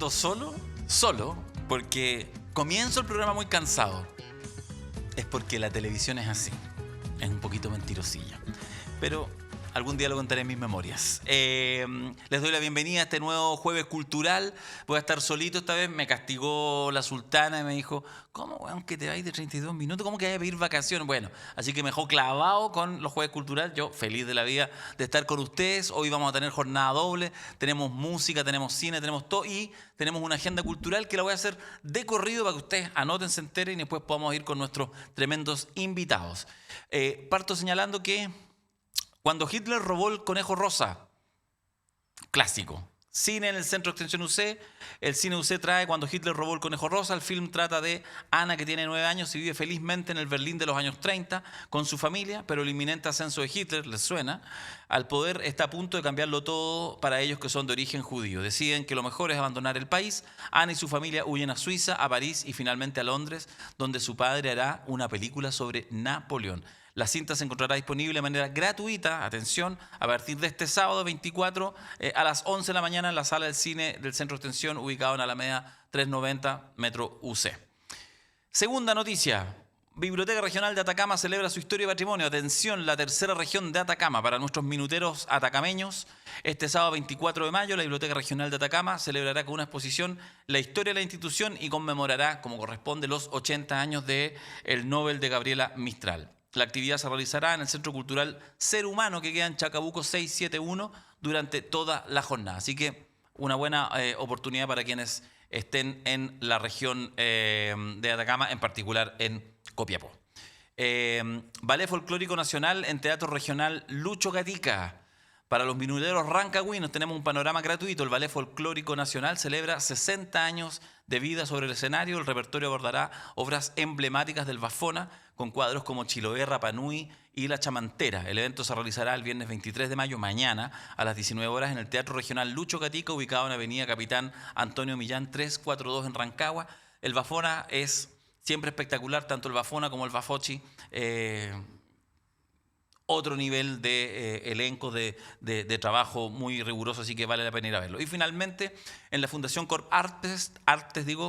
grabando solo, porque comienzo el programa muy cansado. Es porque la televisión es así, es un poquito mentirosilla. Pero algún día lo contaré en mis memorias. Les doy la bienvenida a este nuevo Jueves Cultural. Voy a estar solito esta vez. Me castigó la sultana y me dijo, ¿cómo, weón, que te vais de 32 minutos? ¿Cómo que vas a pedir vacaciones? Bueno, así que me dejó clavado con los Jueves Cultural. Yo feliz de la vida de estar con ustedes. Hoy vamos a tener jornada doble. Tenemos música, tenemos cine, tenemos todo. Y tenemos una agenda cultural que la voy a hacer de corrido para que ustedes anoten, se enteren y después podamos ir con nuestros tremendos invitados. Parto señalando que cuando Hitler robó el conejo rosa, clásico. Cine en el Centro de Extensión UC. El cine UC trae Cuando Hitler robó el conejo rosa. El film trata de Ana, que tiene 9 años y vive felizmente en el Berlín de los años 30 con su familia, pero el inminente ascenso de Hitler, les suena, al poder está a punto de cambiarlo todo para ellos que son de origen judío. Deciden que lo mejor es abandonar el país. Ana y su familia huyen a Suiza, a París y finalmente a Londres, donde su padre hará una película sobre Napoleón. La cinta se encontrará disponible de manera gratuita, atención, a partir de este sábado 24 a las 11 de la mañana en la sala del cine del Centro de Extensión, ubicado en Alameda 390, Metro UC. Segunda noticia. Biblioteca Regional de Atacama celebra su historia y patrimonio. Atención, la tercera región de Atacama para nuestros minuteros atacameños. Este sábado 24 de mayo, la Biblioteca Regional de Atacama celebrará con una exposición la historia de la institución y conmemorará, como corresponde, los 80 años del Nobel de Gabriela Mistral. La actividad se realizará en el Centro Cultural Ser Humano, que queda en Chacabuco 671, durante toda la jornada. Así que una buena oportunidad para quienes estén en la región de Atacama, en particular en Copiapó. Ballet Folclórico Nacional en Teatro Regional Lucho Gatica. Para los minuteros rancagüinos tenemos un panorama gratuito. El Ballet Folclórico Nacional celebra 60 años de vida sobre el escenario. El repertorio abordará obras emblemáticas del Bafona, con cuadros como Chiloé, Rapa Nui y La Chamantera. El evento se realizará el viernes 23 de mayo, mañana, a las 19 horas, en el Teatro Regional Lucho Gatica, ubicado en Avenida Capitán Antonio Millán 342 en Rancagua. El Bafona es siempre espectacular, tanto el Bafona como el Bafochi. Otro nivel de elenco, de trabajo muy riguroso, así que vale la pena ir a verlo. Y finalmente, en la Fundación Corp Artes,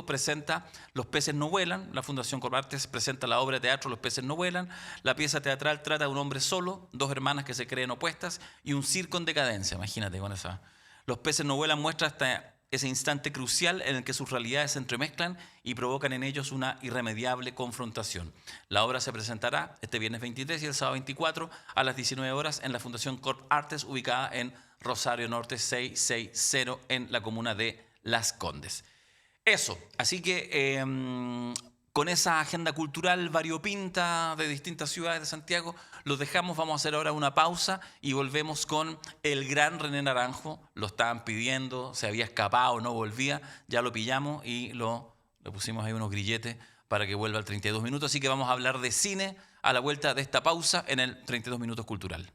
presenta Los peces no vuelan. La Fundación Corp Artes presenta la obra de teatro Los peces no vuelan. La pieza teatral trata de un hombre solo, 2 hermanas que se creen opuestas y un circo en decadencia. Imagínate con esa. Los peces no vuelan muestra hasta ese instante crucial en el que sus realidades se entremezclan y provocan en ellos una irremediable confrontación. La obra se presentará este viernes 23 y el sábado 24 a las 19 horas en la Fundación Corp Artes, ubicada en Rosario Norte 660 en la comuna de Las Condes. Eso, así que con esa agenda cultural variopinta de distintas ciudades de Santiago, los dejamos. Vamos a hacer ahora una pausa y volvemos con el gran René Naranjo. Lo estaban pidiendo, se había escapado, no volvía, ya lo pillamos y le pusimos ahí unos grilletes para que vuelva al 32 minutos. Así que vamos a hablar de cine a la vuelta de esta pausa en el 32 minutos cultural.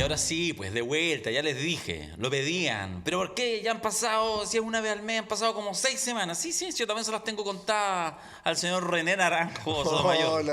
Ahora sí, pues de vuelta, ya les dije, lo pedían. ¿Pero por qué? Ya han pasado, si es una vez al mes, han pasado como 6 semanas. Sí, yo también se las tengo contadas al señor René Naranjo Sotomayor.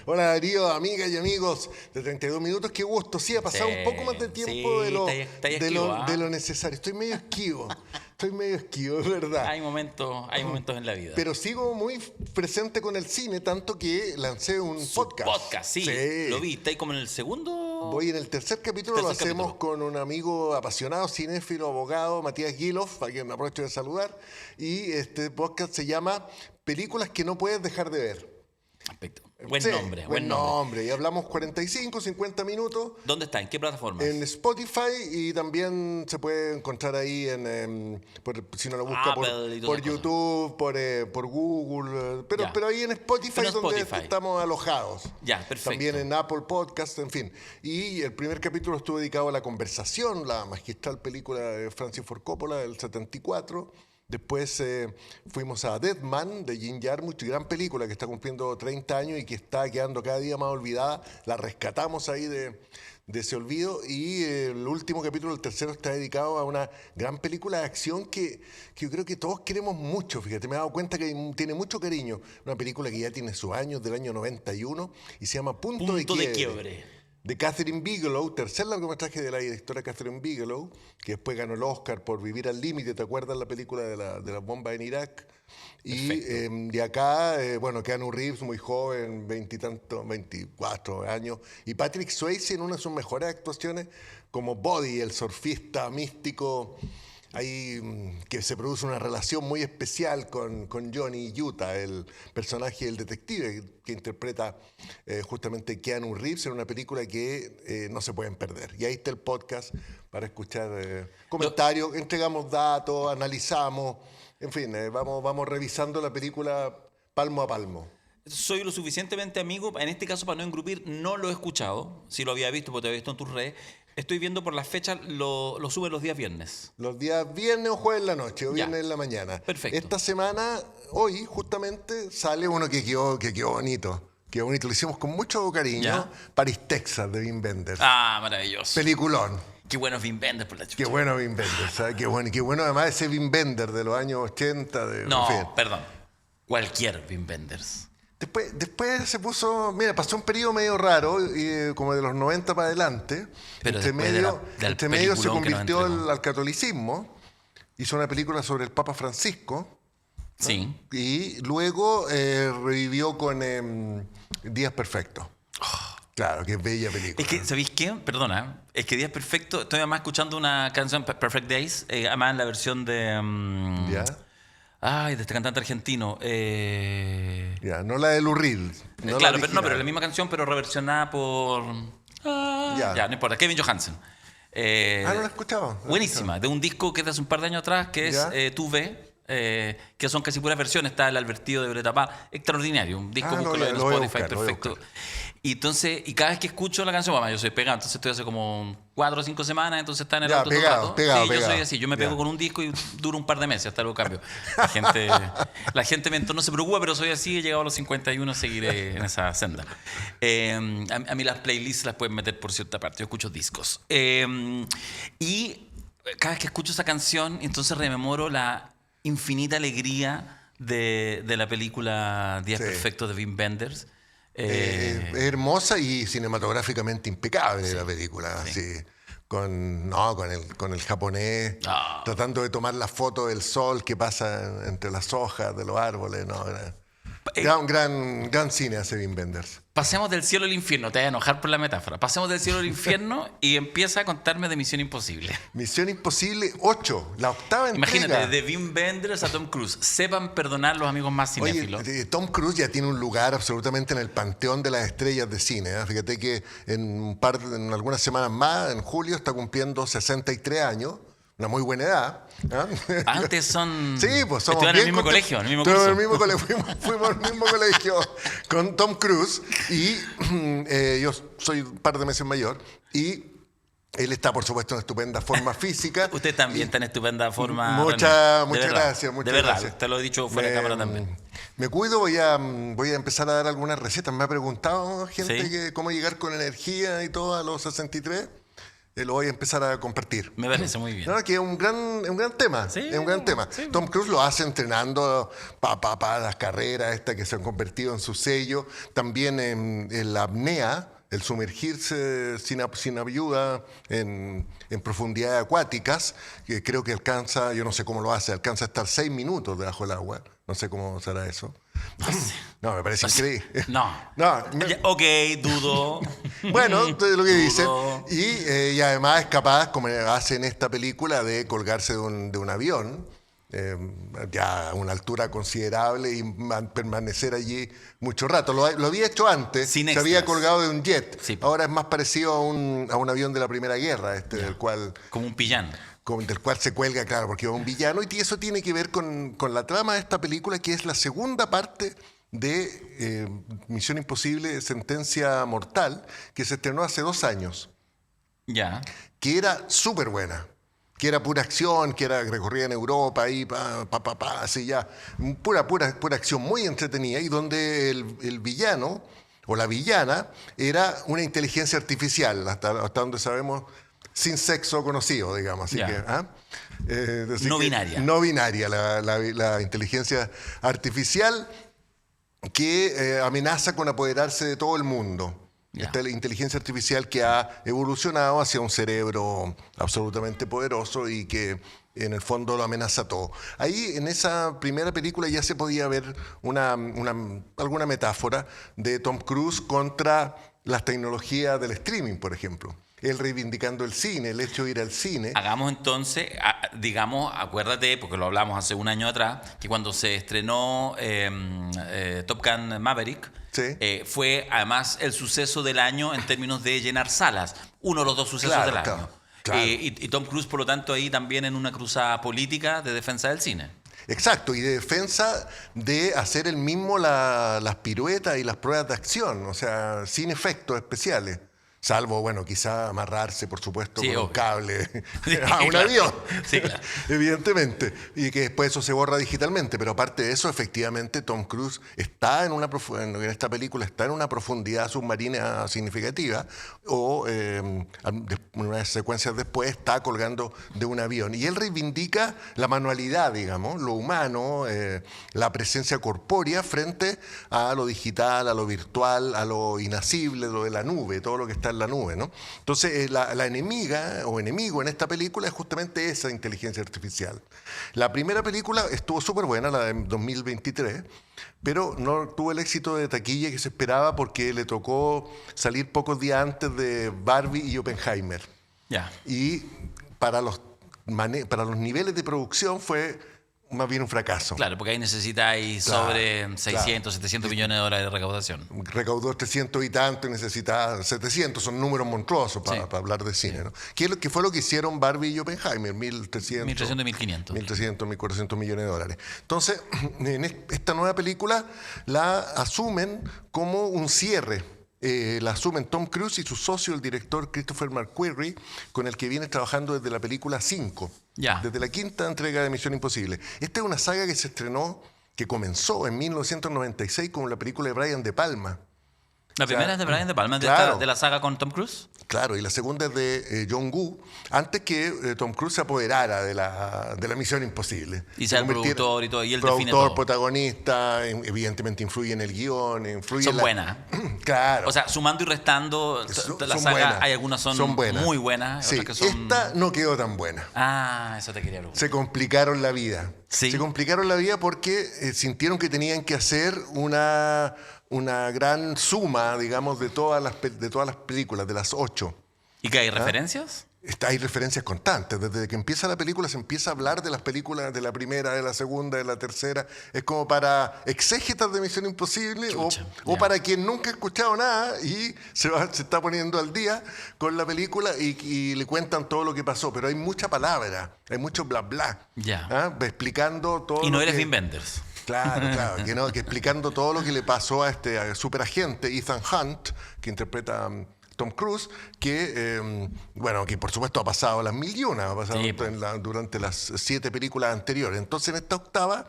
Hola Darío, amigas y amigos de 32 minutos, qué gusto. Sí, ha pasado un poco más de tiempo de lo necesario. Estoy medio esquivo, es verdad. Hay momentos en la vida. Pero sigo muy presente con el cine, tanto que lancé un podcast. Sí, lo vi. ¿Está ahí como en el segundo? Voy en el tercer capítulo, lo hacemos con un amigo apasionado, cinéfilo, abogado, Matías Giloff, a quien aprovecho de saludar. Y este podcast se llama Películas que no puedes dejar de ver. Perfecto. Buen nombre. Y hablamos 45, 50 minutos. ¿Dónde está? ¿En qué plataforma? En Spotify, y también se puede encontrar ahí si no lo busca por YouTube, por Google. Pero ahí en Spotify es donde estamos alojados. Ya, perfecto. También en Apple Podcast, en fin. Y el primer capítulo estuvo dedicado a La Conversación, la magistral película de Francis Ford Coppola del 74. Después fuimos a Dead Man de Jim Jarmusch, gran película que está cumpliendo 30 años y que está quedando cada día más olvidada. La rescatamos ahí de ese olvido. Y el último capítulo, el tercero, está dedicado a una gran película de acción que yo creo que todos queremos mucho. Fíjate, me he dado cuenta que tiene mucho cariño. Una película que ya tiene sus años, del año 91, y se llama Punto de Quiebre. De Catherine Bigelow, tercer largometraje de la directora Catherine Bigelow, que después ganó el Oscar por Vivir al Límite. ¿Te acuerdas la película de la bomba en Irak? Y de acá, bueno, Keanu Reeves, muy joven, 24 años, y Patrick Swayze en una de sus mejores actuaciones como Buddy, el surfista místico. Ahí que se produce una relación muy especial con Johnny Utah, el personaje del detective que interpreta justamente Keanu Reeves en una película que no se pueden perder. Y ahí está el podcast para escuchar comentarios, entregamos datos, analizamos, en fin, vamos revisando la película palmo a palmo. Soy lo suficientemente amigo, en este caso para no engrupir, no lo he escuchado, si lo había visto porque te había visto en tus redes. Estoy viendo por las fechas, lo suben los días viernes. Los días viernes o jueves en la noche o viernes en la mañana. Perfecto. Esta semana, hoy justamente, sale uno que quedó bonito. Quedó bonito, lo hicimos con mucho cariño. ¿Ya? Paris, Texas, de Wim Wenders. Ah, maravilloso. Peliculón. Qué bueno es Wim Wenders por la chucha. Qué bueno Wim Wenders, ¿sabes? Qué bueno además ese Wim Wenders de los años 80. No, en fin. perdón. Cualquier Wim Wenders. Después se puso, mira, pasó un periodo medio raro, como de los 90 para adelante. Pero entre medio se convirtió al catolicismo, hizo una película sobre el Papa Francisco. ¿No? Sí. Y luego revivió con Días Perfectos. Claro, qué bella película. Es que, ¿sabéis qué? Perdona, es que Días Perfectos, estoy además escuchando una canción, Perfect Days, además en la versión de... ¿Ya? Ay, de este cantante argentino. Ya, no la de Lou Reed. No claro, pero la misma canción, pero reversionada por... Ya, no importa, Kevin Johansen. No la he escuchado. Buenísima, de un disco que es de hace un par de años atrás, que es Tu Ve, que son casi puras versiones. Está el Albertillo de Violeta Parra, extraordinario, un disco búscalo en Spotify, perfecto. Y entonces, cada vez que escucho la canción, bueno, yo soy pegado, entonces estoy hace como 4 o 5 semanas, entonces está en el auto todo el rato. Pegado. Yo soy así, yo me pego con un disco y duro un par de meses hasta luego cambio. La gente no se preocupa, pero soy así, he llegado a los 51, seguiré en esa senda. A mí las playlists las pueden meter por cierta parte, yo escucho discos. Y cada vez que escucho esa canción, entonces rememoro la infinita alegría de la película Días Perfectos de Wim Wenders. Es hermosa y cinematográficamente impecable la película. Sí. Con el japonés tratando de tomar la foto del sol que pasa entre las hojas de los árboles. Gran cine hace Wim Wenders. Pasemos del cielo al infierno, te vas a enojar por la metáfora. Pasemos del cielo al infierno y empieza a contarme de Misión Imposible. Misión Imposible 8, la octava entrega. Imagínate, de Wim Wenders a Tom Cruise. Sepan perdonar los amigos más cinéfilos. Oye, Tom Cruise ya tiene un lugar absolutamente en el panteón de las estrellas de cine. Fíjate que en algunas semanas más, en julio, está cumpliendo 63 años. Una muy buena edad. Antes son... Sí, pues somos en el mismo colegio, en el mismo curso. En el mismo colegio. Fuimos al mismo colegio con Tom Cruise y yo soy un par de meses mayor y él está, por supuesto, en estupenda forma física. Usted también está en estupenda forma. Muchas gracias. De verdad, te lo he dicho fuera de cámara también. Me cuido, voy a empezar a dar algunas recetas. Me ha preguntado gente cómo llegar con energía y todo a los 63. Lo voy a empezar a compartir. Me parece muy bien. No, que es un gran tema. Sí, es un gran tema. Sí. Tom Cruise lo hace entrenando para las carreras estas que se han convertido en su sello. También en la apnea, el sumergirse sin ayuda en profundidades acuáticas, que creo que alcanza, yo no sé cómo lo hace, alcanza a estar 6 minutos debajo del agua. No sé cómo será eso. No, me parece increíble. No. Ok, dudo. Bueno, lo que dicen. Y además es capaz, como hace en esta película, de colgarse de un avión, ya a una altura considerable y permanecer allí mucho rato. Lo había hecho antes, se había colgado de un jet. Sí. Ahora es más parecido a un avión de la Primera Guerra, del cual... Como un pillán. Del cual se cuelga, claro, porque es un villano, y eso tiene que ver con la trama de esta película, que es la segunda parte de Misión Imposible, Sentencia Mortal, que se estrenó hace 2 años. Ya. Que era súper buena. que era pura acción, que recorría en Europa, ahí, así ya, pura acción muy entretenida, y donde el villano o la villana era una inteligencia artificial, hasta donde sabemos, sin sexo conocido, digamos. Así que, no binaria. No binaria, la inteligencia artificial que amenaza con apoderarse de todo el mundo. Esta inteligencia artificial que ha evolucionado hacia un cerebro absolutamente poderoso y que en el fondo lo amenaza todo. Ahí en esa primera película ya se podía ver alguna metáfora de Tom Cruise contra las tecnologías del streaming, por ejemplo. Él reivindicando el cine, el hecho de ir al cine. Hagamos entonces, digamos, acuérdate, porque lo hablamos hace un año atrás, que cuando se estrenó Top Gun Maverick, sí, fue además el suceso del año en términos de llenar salas. Uno de los dos sucesos del año. Claro. Y Tom Cruise, por lo tanto, ahí también en una cruzada política de defensa del cine. Exacto, y de defensa de hacer él mismo las piruetas y las pruebas de acción, o sea, sin efectos especiales. Salvo, bueno, quizá amarrarse, por supuesto, con un cable a un avión, sí, claro, evidentemente, y que después eso se borra digitalmente. Pero aparte de eso, efectivamente, Tom Cruise está en esta película está en una profundidad submarina significativa, o en unas secuencias después está colgando de un avión. Y él reivindica la manualidad, digamos, lo humano, la presencia corpórea frente a lo digital, a lo virtual, a lo inacible, lo de la nube, todo lo que está en la nube, ¿no? Entonces, la enemiga o enemigo en esta película es justamente esa inteligencia artificial. La primera película estuvo súper buena, la de 2023, pero no tuvo el éxito de taquilla que se esperaba porque le tocó salir pocos días antes de Barbie y Oppenheimer. Y para los niveles de producción fue más bien un fracaso. Claro, porque ahí necesitáis sobre 600, 700 millones de dólares de recaudación. Recaudó 300 y tanto y necesitaba 700, son números monstruosos para hablar de cine, ¿no? ¿Qué fue lo que hicieron Barbie y Oppenheimer? 1.300 y 1.500. 1.300, 1.400 millones de dólares. Entonces, en esta nueva película la asumen como un cierre. La asumen Tom Cruise y su socio, el director Christopher McQuarrie, con el que viene trabajando desde la película 5, desde la quinta entrega de Misión Imposible. Esta es una saga que comenzó en 1996 con la película de Brian De Palma. ¿La primera es de Brian De Palma, claro, de la saga con Tom Cruise? Claro, y la segunda es de John Woo, antes que Tom Cruise se apoderara de la Misión Imposible. Y sea el productor y todo, y él define todo. todo. Protagonista, evidentemente influye en el guión, Son buenas. Claro. O sea, sumando y restando la saga, buenas. Hay algunas son buenas. Muy buenas. Sí, otras que son... esta no quedó tan buena. Eso te quería preguntar. Se complicaron la vida. ¿Sí? Se complicaron la vida porque sintieron que tenían que hacer una gran suma, digamos, de todas las películas, de las 8. ¿Y qué hay referencias? Hay referencias constantes. Desde que empieza la película se empieza a hablar de las películas de la primera, de la segunda, de la tercera. Es como para exégetas de Misión Imposible o para quien nunca ha escuchado nada y se está poniendo al día con la película y le cuentan todo lo que pasó. Pero hay mucha palabra, hay mucho bla bla. Explicando todo. Y no eres Wim Wenders. Claro, que explicando todo lo que le pasó a este superagente Ethan Hunt, que interpreta Tom Cruise, que por supuesto ha pasado las 1001, ha pasado durante las 7 películas anteriores. Entonces en esta octava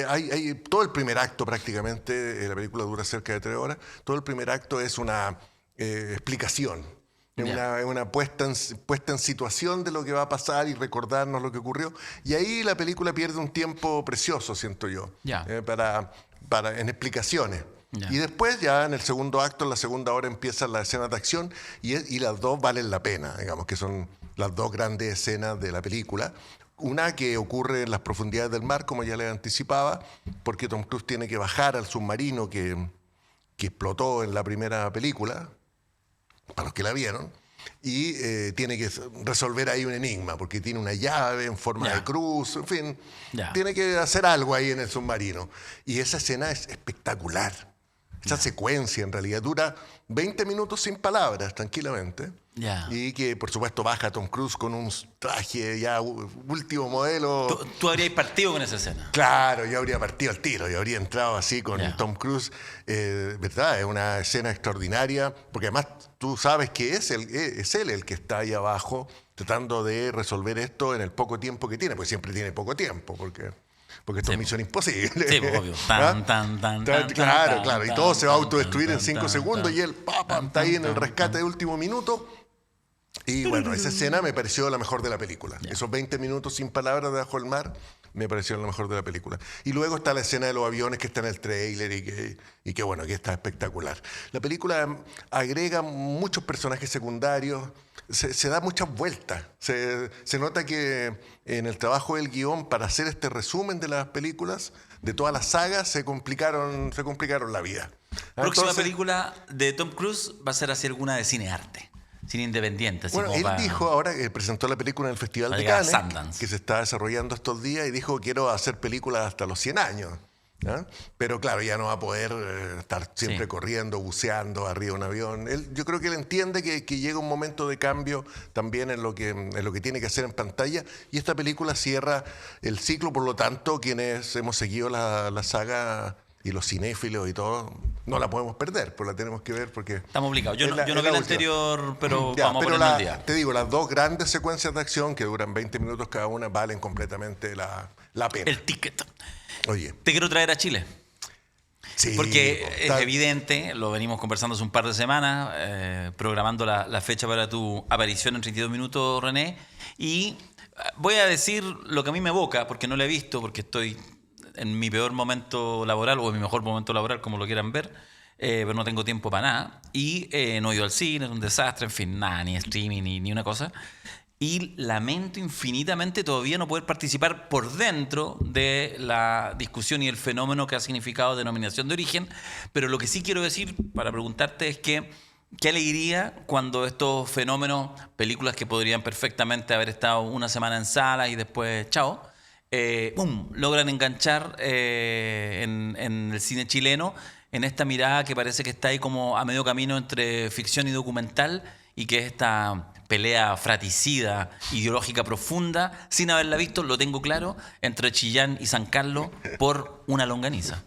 hay todo el primer acto prácticamente, la película dura cerca de 3 horas, todo el primer acto es una explicación. Es una puesta en situación de lo que va a pasar y recordarnos lo que ocurrió. Y ahí la película pierde un tiempo precioso, siento yo, en explicaciones. Y después ya en el segundo acto, en la segunda hora, empiezan las escenas de acción y las dos valen la pena, digamos, que son las dos grandes escenas de la película. Una que ocurre en las profundidades del mar, como ya les anticipaba, porque Tom Cruise tiene que bajar al submarino que explotó en la primera película, para los que la vieron, y tiene que resolver ahí un enigma, porque tiene una llave en forma de cruz, en fin, tiene que hacer algo ahí en el submarino. Y esa escena es espectacular. Esa secuencia en realidad dura 20 minutos sin palabras, tranquilamente. Y que por supuesto baja Tom Cruise con un traje ya último modelo. ¿Tú habrías partido con esa escena? Claro, yo habría partido al tiro, yo habría entrado así con Tom Cruise. ¿Verdad? Es una escena extraordinaria, porque además tú sabes que es él el que está ahí abajo tratando de resolver esto en el poco tiempo que tiene, pues siempre tiene poco tiempo, porque esto es Misión Imposible. Sí, obvio. Claro, y todo se va a autodestruir en 5 segundos y él está ahí en el rescate de último minuto. Y bueno, esa escena me pareció la mejor de la película. Esos 20 minutos sin palabras debajo del mar me parecieron la mejor de la película. Y luego está la escena de los aviones que está en el tráiler y que bueno, que está espectacular. La película agrega muchos personajes secundarios, se da muchas vueltas. Se nota que en el trabajo del guión, para hacer este resumen de las películas, de toda la saga, se complicaron la vida. Próxima película de Tom Cruise va a ser así alguna de cinearte. Cine independiente. Así bueno, él dijo ahora que presentó la película en el Festival de Cannes, que se está desarrollando estos días, y dijo: quiero hacer películas hasta los 100 años. Pero claro, ya no va a poder estar siempre corriendo, buceando arriba de un avión. Yo creo que él entiende que llega un momento de cambio también en lo que tiene que hacer en pantalla, y esta película cierra el ciclo. Por lo tanto, quienes hemos seguido la saga y los cinéfilos y todo, no la podemos perder, pues la tenemos que ver porque... Estamos obligados. Yo no vi la anterior, pero vamos a ponerla al día. Te digo, las dos grandes secuencias de acción que duran 20 minutos cada una valen completamente la pena. El ticket. Oye. Te quiero traer a Chile. Sí, porque es evidente, lo venimos conversando hace un par de semanas, programando la fecha para tu aparición en 32 minutos, René, y voy a decir lo que a mí me evoca, porque no la he visto, porque estoy en mi peor momento laboral o en mi mejor momento laboral, como lo quieran ver, pero no tengo tiempo para nada, y no he ido al cine, es un desastre, en fin, nada, ni streaming, ni una cosa. Y lamento infinitamente todavía no poder participar por dentro de la discusión y el fenómeno que ha significado denominación de origen. Pero lo que sí quiero decir para preguntarte es que qué alegría cuando estos fenómenos, películas que podrían perfectamente haber estado una semana en salas y después chao, logran enganchar en el cine chileno, en esta mirada que parece que está ahí como a medio camino entre ficción y documental, y que es esta pelea fratricida, ideológica profunda, sin haberla visto, lo tengo claro, entre Chillán y San Carlos por una longaniza.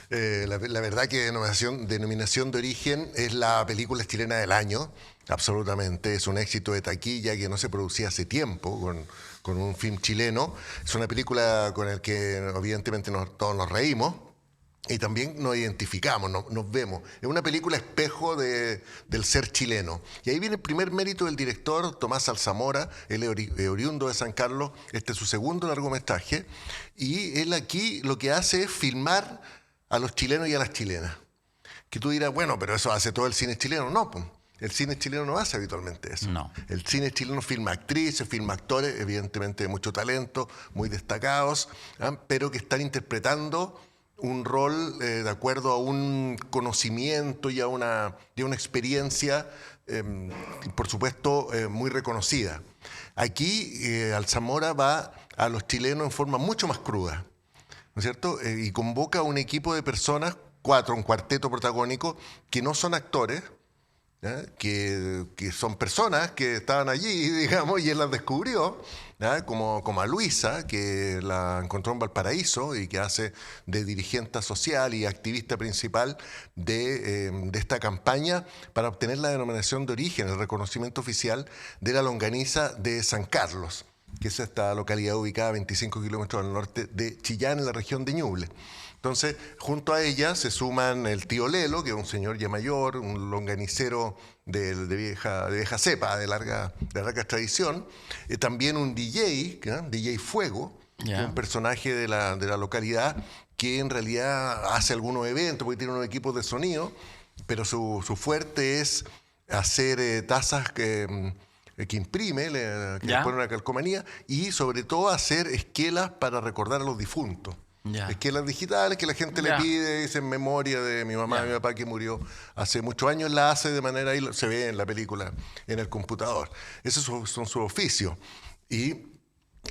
La verdad que Denominación de Origen es la película chilena del año, absolutamente. Es un éxito de taquilla que no se producía hace tiempo con un film chileno. Es una película con la que evidentemente todos nos reímos. Y también nos identificamos, nos vemos. Es una película espejo del ser chileno. Y ahí viene el primer mérito del director, Tomás Alzamora. Él es oriundo de San Carlos. Este es su segundo largometraje. Y él aquí lo que hace es filmar a los chilenos y a las chilenas. Que tú dirás, bueno, pero eso hace todo el cine chileno. No, pues. El cine chileno no hace habitualmente eso. No. El cine chileno filma actrices, filma actores, evidentemente de mucho talento, muy destacados, pero que están interpretando un rol de acuerdo a un conocimiento y a una experiencia, por supuesto, muy reconocida. Aquí Alzamora va a los chilenos en forma mucho más cruda, ¿no es cierto? Y convoca a un equipo de personas, un cuarteto protagónico, que no son actores, que son personas que estaban allí, digamos, y él las descubrió, como a Luisa, que la encontró en Valparaíso y que hace de dirigente social y activista principal de esta campaña para obtener la denominación de origen, el reconocimiento oficial de la longaniza de San Carlos, que es esta localidad ubicada a 25 kilómetros al norte de Chillán, en la región de Ñuble. Entonces, junto a ella se suman el tío Lelo, que es un señor ya mayor, un longanicero de vieja cepa, de larga tradición. También un DJ, DJ Fuego, que es un personaje de la localidad, que en realidad hace algunos eventos, porque tiene unos equipos de sonido, pero su fuerte es hacer tazas que imprime, que le pone una calcomanía, y sobre todo hacer esquelas para recordar a los difuntos. Esquelas digitales que la gente le pide, dice en memoria de mi mamá y mi papá que murió hace muchos años, la hace de manera, ahí se ve en la película, en el computador. Esos son su oficio. Y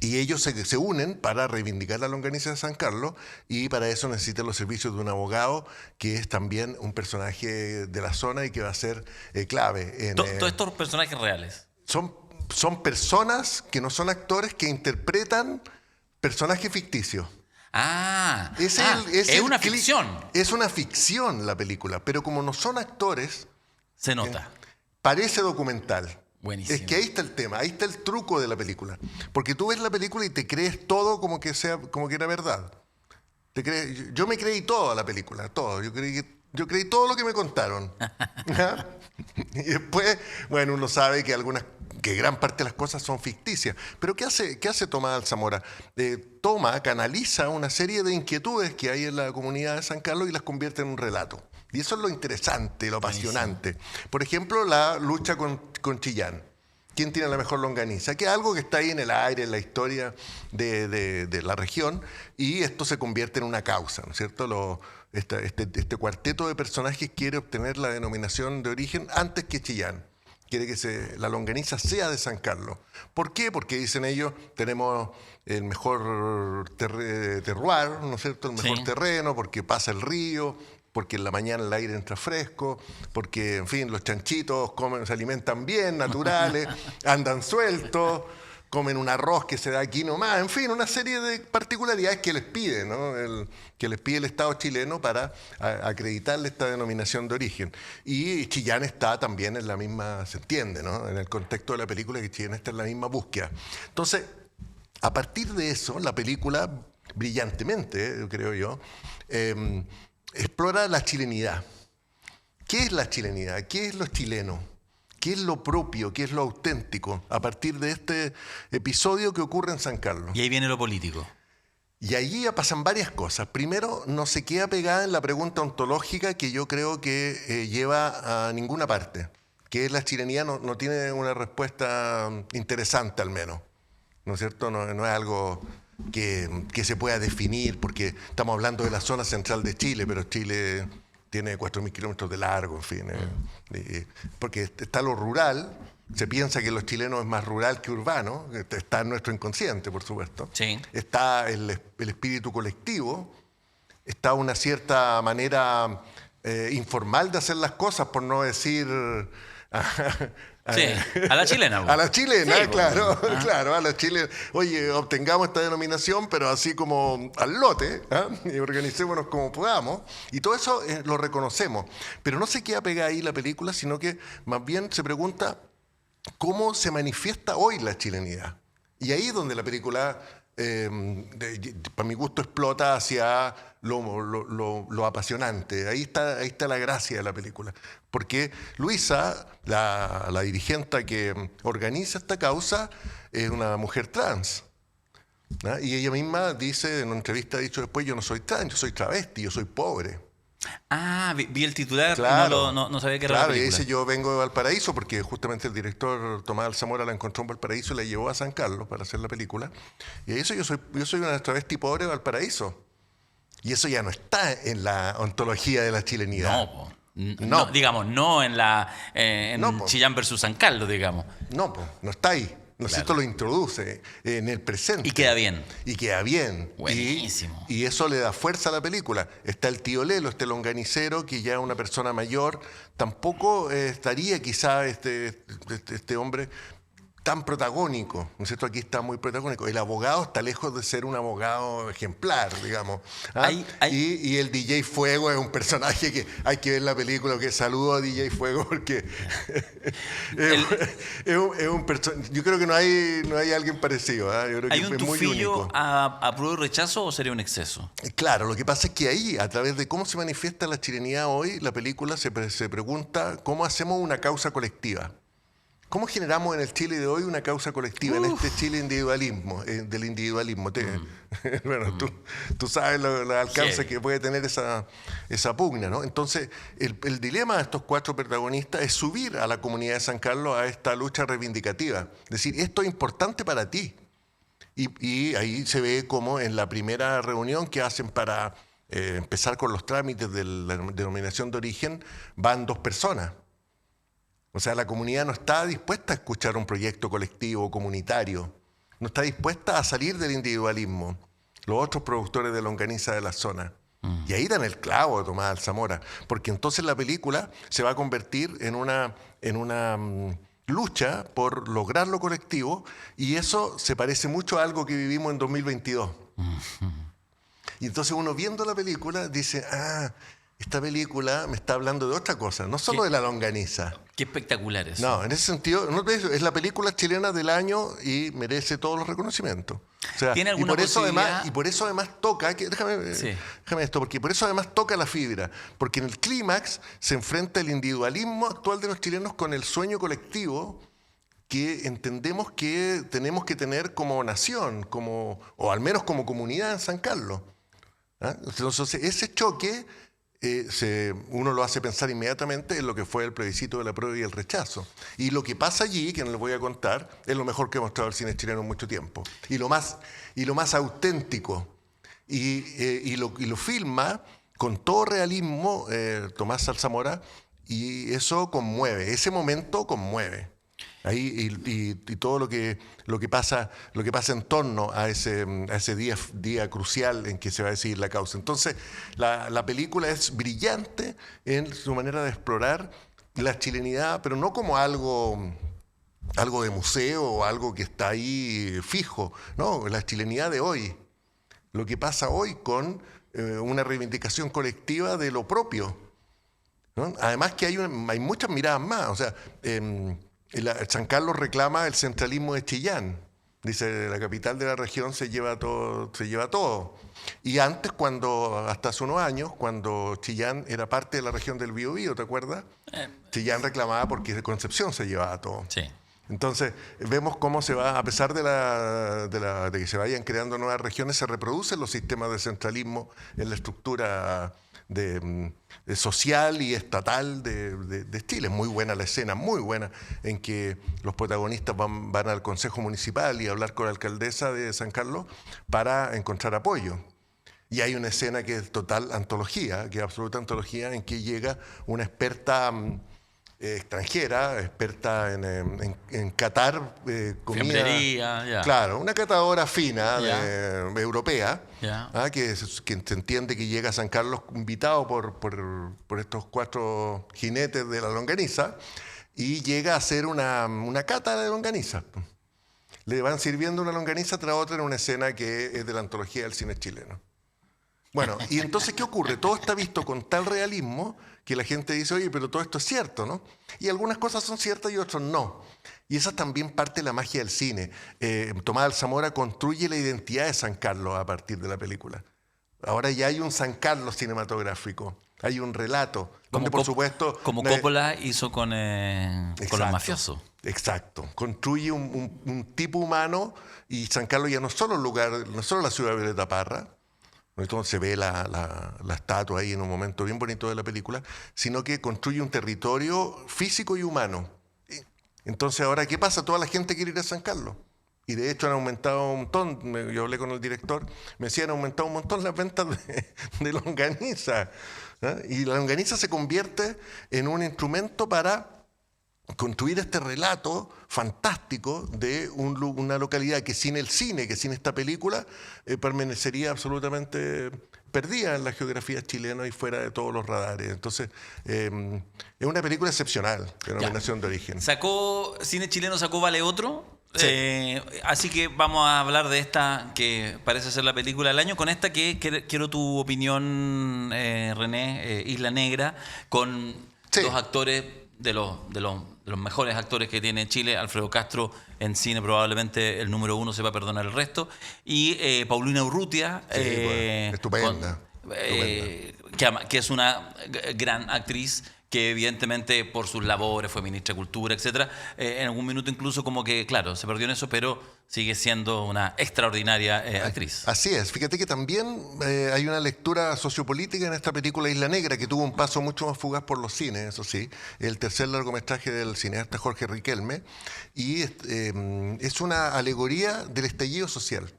ellos se unen para reivindicar la longaniza de San Carlos, y para eso necesitan los servicios de un abogado que es también un personaje de la zona y que va a ser clave. Todos estos personajes reales. Son personas que no son actores, que interpretan personajes ficticios. Es una ficción. Es una ficción la película, pero como no son actores... Se nota. Parece documental. Buenísimo. Es que ahí está el tema, ahí está el truco de la película. Porque tú ves la película y te crees todo como que era verdad. Yo me creí toda la película, todo. Yo creí todo lo que me contaron. Y después, bueno, uno sabe que gran parte de las cosas son ficticias. Pero ¿qué hace Tomás Alzamora? Canaliza una serie de inquietudes que hay en la comunidad de San Carlos y las convierte en un relato. Y eso es lo interesante, lo apasionante. Por ejemplo, la lucha con Chillán. ¿Quién tiene la mejor longaniza? Que es algo que está ahí en el aire, en la historia de la región, y esto se convierte en una causa, ¿no es cierto? Este cuarteto de personajes quiere obtener la denominación de origen antes que Chillán. Quiere que la longaniza sea de San Carlos. ¿Por qué? Porque dicen ellos, tenemos el mejor terroir, ¿no es cierto? El mejor terreno, porque pasa el río, porque en la mañana el aire entra fresco, porque, en fin, los chanchitos se alimentan bien, naturales, andan sueltos, comen un arroz que se da aquí nomás, en fin, una serie de particularidades que les pide, ¿no? Que les pide el Estado chileno para acreditarle esta denominación de origen. Y Chillán está también en la misma, se entiende, ¿no? En el contexto de la película, que Chillán está en la misma búsqueda. Entonces, a partir de eso, la película, brillantemente, creo yo, explora la chilenidad. ¿Qué es la chilenidad? ¿Qué es lo chileno? ¿Qué es lo propio? ¿Qué es lo auténtico? A partir de este episodio que ocurre en San Carlos. Y ahí viene lo político. Y allí ya pasan varias cosas. Primero, no se queda pegada en la pregunta ontológica que yo creo que lleva a ninguna parte. Que es la chilenidad no tiene una respuesta interesante al menos. ¿No es cierto? No es algo que se pueda definir, porque estamos hablando de la zona central de Chile, pero Chile tiene 4.000 kilómetros de largo, en fin. Porque está lo rural, se piensa que los chilenos es más rural que urbano, está en nuestro inconsciente, por supuesto. Sí. Está el espíritu colectivo, está una cierta manera informal de hacer las cosas, por no decir... Sí, a la chilena. A la chilena, sí, claro, claro, a la chilena. Oye, obtengamos esta denominación, pero así como al lote, y organicémonos como podamos. Y todo eso lo reconocemos. Pero no se queda pegada ahí la película, sino que más bien se pregunta cómo se manifiesta hoy la chilenidad. Y ahí es donde la película, para mi gusto, explota hacia lo apasionante. Ahí está la gracia de la película. Porque Luisa, la dirigente que organiza esta causa, es una mujer trans. ¿No? Y ella misma dice, en una entrevista ha dicho después, yo no soy trans, yo soy travesti, yo soy pobre. Ah, vi el titular, claro, no sabía que era claro, la película. Y dice, yo vengo de Valparaíso, porque justamente el director Tomás Alzamora la encontró en Valparaíso y la llevó a San Carlos para hacer la película. Y dice, yo soy una travesti pobre de Valparaíso. Y eso ya no está en la ontología de la chilenidad. No, digamos, no en Chillán versus San Carlos, digamos. No, no está ahí. ¿No es cierto? Lo introduce en el presente. Y queda bien. Y queda bien. Buenísimo. Y eso le da fuerza a la película. Está el tío Lelo, este longanicero, que ya es una persona mayor. Tampoco estaría quizá este hombre tan protagónico, ¿no es cierto? Aquí está muy protagónico. El abogado está lejos de ser un abogado ejemplar, digamos. Y el DJ Fuego es un personaje que hay que ver la película, que saludo a DJ Fuego porque es un personaje. Yo creo que no hay alguien parecido. Yo creo ¿Hay que un es muy tufillo único. a prueba y rechazo o sería un exceso? Claro, lo que pasa es que ahí, a través de cómo se manifiesta la chilenidad hoy, la película se pregunta cómo hacemos una causa colectiva. ¿Cómo generamos en el Chile de hoy una causa colectiva, en este Chile del individualismo? Bueno, tú sabes los alcances que puede tener esa pugna, ¿no? Entonces, el dilema de estos 4 protagonistas es subir a la comunidad de San Carlos a esta lucha reivindicativa. Es decir, esto es importante para ti. Y ahí se ve como en la primera reunión que hacen para empezar con los trámites de la denominación de origen, van 2 personas. O sea, la comunidad no está dispuesta a escuchar un proyecto colectivo, comunitario. No está dispuesta a salir del individualismo. Los otros productores de longaniza de la zona. Y ahí dan el clavo de Tomás Alzamora. Porque entonces la película se va a convertir en una lucha por lograr lo colectivo. Y eso se parece mucho a algo que vivimos en 2022. Y entonces uno viendo la película dice, esta película me está hablando de otra cosa, no solo de la longaniza. Qué espectacular eso. No, en ese sentido, es la película chilena del año y merece todos los reconocimientos. O sea, ¿Tiene alguna posibilidad? Y por eso además toca, déjame esto, porque por eso además toca la fibra, porque en el clímax se enfrenta el individualismo actual de los chilenos con el sueño colectivo que entendemos que tenemos que tener como nación, o al menos como comunidad en San Carlos. ¿Ah? Entonces, ese choque uno lo hace pensar inmediatamente en lo que fue el plebiscito de la prueba y el rechazo. Y lo que pasa allí, que no les voy a contar, es lo mejor que ha mostrado el cine chileno en mucho tiempo. Y lo más auténtico. Y lo filma con todo realismo Tomás Alzamora, y eso conmueve. Ese momento conmueve. Ahí y todo lo que pasa en torno a ese día crucial en que se va a decidir la causa. Entonces, la película es brillante en su manera de explorar la chilenidad, pero no como algo de museo o algo que está ahí fijo, no, la chilenidad de hoy, lo que pasa hoy con una reivindicación colectiva de lo propio, ¿no? Además que hay muchas miradas más, o sea, San Carlos reclama el centralismo de Chillán. Dice, la capital de la región se lleva todo. Y antes, hasta hace unos años, cuando Chillán era parte de la región del Biobío, ¿te acuerdas? Chillán reclamaba porque Concepción se llevaba todo. Sí. Entonces, vemos cómo se va, a pesar de que se vayan creando nuevas regiones, se reproducen los sistemas de centralismo en la estructura social y estatal de Chile. Muy buena la escena, muy buena, en que los protagonistas van al Consejo Municipal y a hablar con la alcaldesa de San Carlos para encontrar apoyo. Y hay una escena que es total antología, que es absoluta antología, en que llega una experta extranjera, experta en catar comida. Ya. Claro, una catadora fina, europea, que se entiende que llega a San Carlos invitado por estos 4 jinetes de la longaniza, y llega a hacer una cata de longaniza. Le van sirviendo una longaniza tras otra en una escena que es de la antología del cine chileno. Bueno, y entonces, ¿qué ocurre? Todo está visto con tal realismo que la gente dice, oye, pero todo esto es cierto, ¿no? Y algunas cosas son ciertas y otras no. Y esa también parte de la magia del cine. Tomás Alzamora construye la identidad de San Carlos a partir de la película. Ahora ya hay un San Carlos cinematográfico, hay un relato, donde por supuesto... Como Coppola hizo con los mafiosos. Exacto. Construye un tipo humano, y San Carlos ya no es solo el lugar, no es solo la ciudad de Violeta Parra, entonces se ve la estatua ahí en un momento bien bonito de la película, sino que construye un territorio físico y humano. Entonces ahora, ¿qué pasa? Toda la gente quiere ir a San Carlos. Y de hecho han aumentado un montón, yo hablé con el director, me decían, han aumentado un montón las ventas de longaniza. ¿Eh? Y la longaniza se convierte en un instrumento para construir este relato fantástico de una localidad que sin el cine, que sin esta película, permanecería absolutamente perdida en la geografía chilena y fuera de todos los radares. Entonces, es una película excepcional, Denominación de Origen. Cine chileno sacó Vale Otro. Sí. Así que vamos a hablar de esta que parece ser la película del año. Con esta que quiero tu opinión, René, Isla Negra, con dos actores de los mejores actores que tiene Chile. Alfredo Castro en cine, probablemente el número 1, se va a perdonar el resto. Y Paulina Urrutia, estupenda. Que es una gran actriz, que evidentemente por sus labores fue ministra de Cultura, etcétera. En algún minuto incluso como que, claro, se perdió en eso, pero sigue siendo una extraordinaria actriz. Así es. Fíjate que también hay una lectura sociopolítica en esta película Isla Negra, que tuvo un paso mucho más fugaz por los cines, eso sí. El tercer largometraje del cineasta Jorge Riquelme, y es una alegoría del estallido social.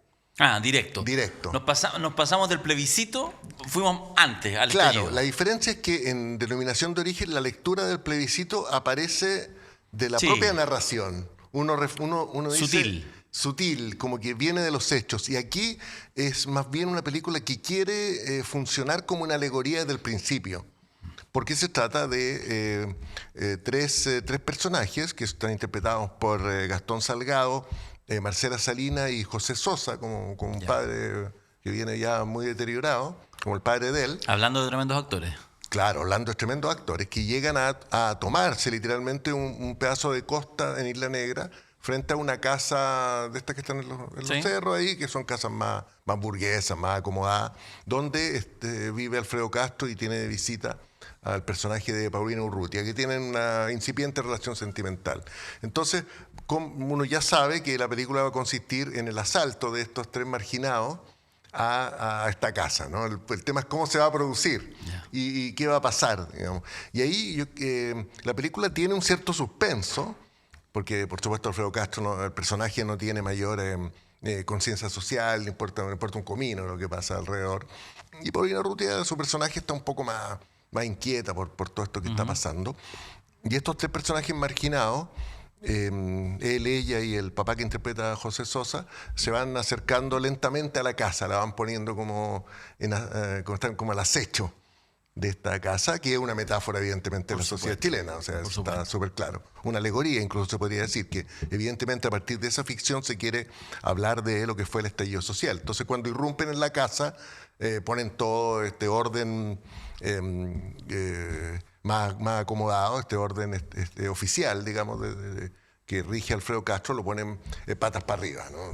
Directo. Nos pasamos del plebiscito, fuimos antes al estallido. Claro, la diferencia es que en Denominación de Origen la lectura del plebiscito aparece de la propia narración. Uno dice... Sutil, como que viene de los hechos. Y aquí es más bien una película que quiere funcionar como una alegoría desde el principio. Porque se trata de tres personajes que están interpretados por Gastón Salgado, Marcela Salina y José Sosa, como un padre que viene ya muy deteriorado, como el padre de él. Hablando de tremendos actores. Claro, Orlando es tremendo actor. Es que llegan a tomarse literalmente un pedazo de costa en Isla Negra frente a una casa de estas que están en los cerros ahí, que son casas más burguesas, más acomodadas, donde vive Alfredo Castro y tiene de visita al personaje de Paulina Urrutia, que tienen una incipiente relación sentimental. Entonces, uno ya sabe que la película va a consistir en el asalto de estos tres marginados a esta casa, ¿no? El tema es cómo se va a producir y qué va a pasar, digamos. Y ahí la película tiene un cierto suspenso, porque por supuesto Alfredo Castro, el personaje no tiene mayor conciencia social, le importa un comino lo que pasa alrededor. Y Paulina Urrutia, su personaje está un poco más inquieta por todo esto que está pasando. Y estos tres personajes marginados, él, ella y el papá que interpreta a José Sosa, se van acercando lentamente a la casa, la van poniendo como al acecho de esta casa, que es una metáfora evidentemente de la sociedad chilena, o sea, eso está súper claro. Una alegoría incluso se podría decir, que evidentemente a partir de esa ficción se quiere hablar de lo que fue el estallido social. Entonces cuando irrumpen en la casa, ponen todo este orden más acomodado, este orden oficial, digamos, que rige Alfredo Castro, lo ponen patas para arriba, ¿no?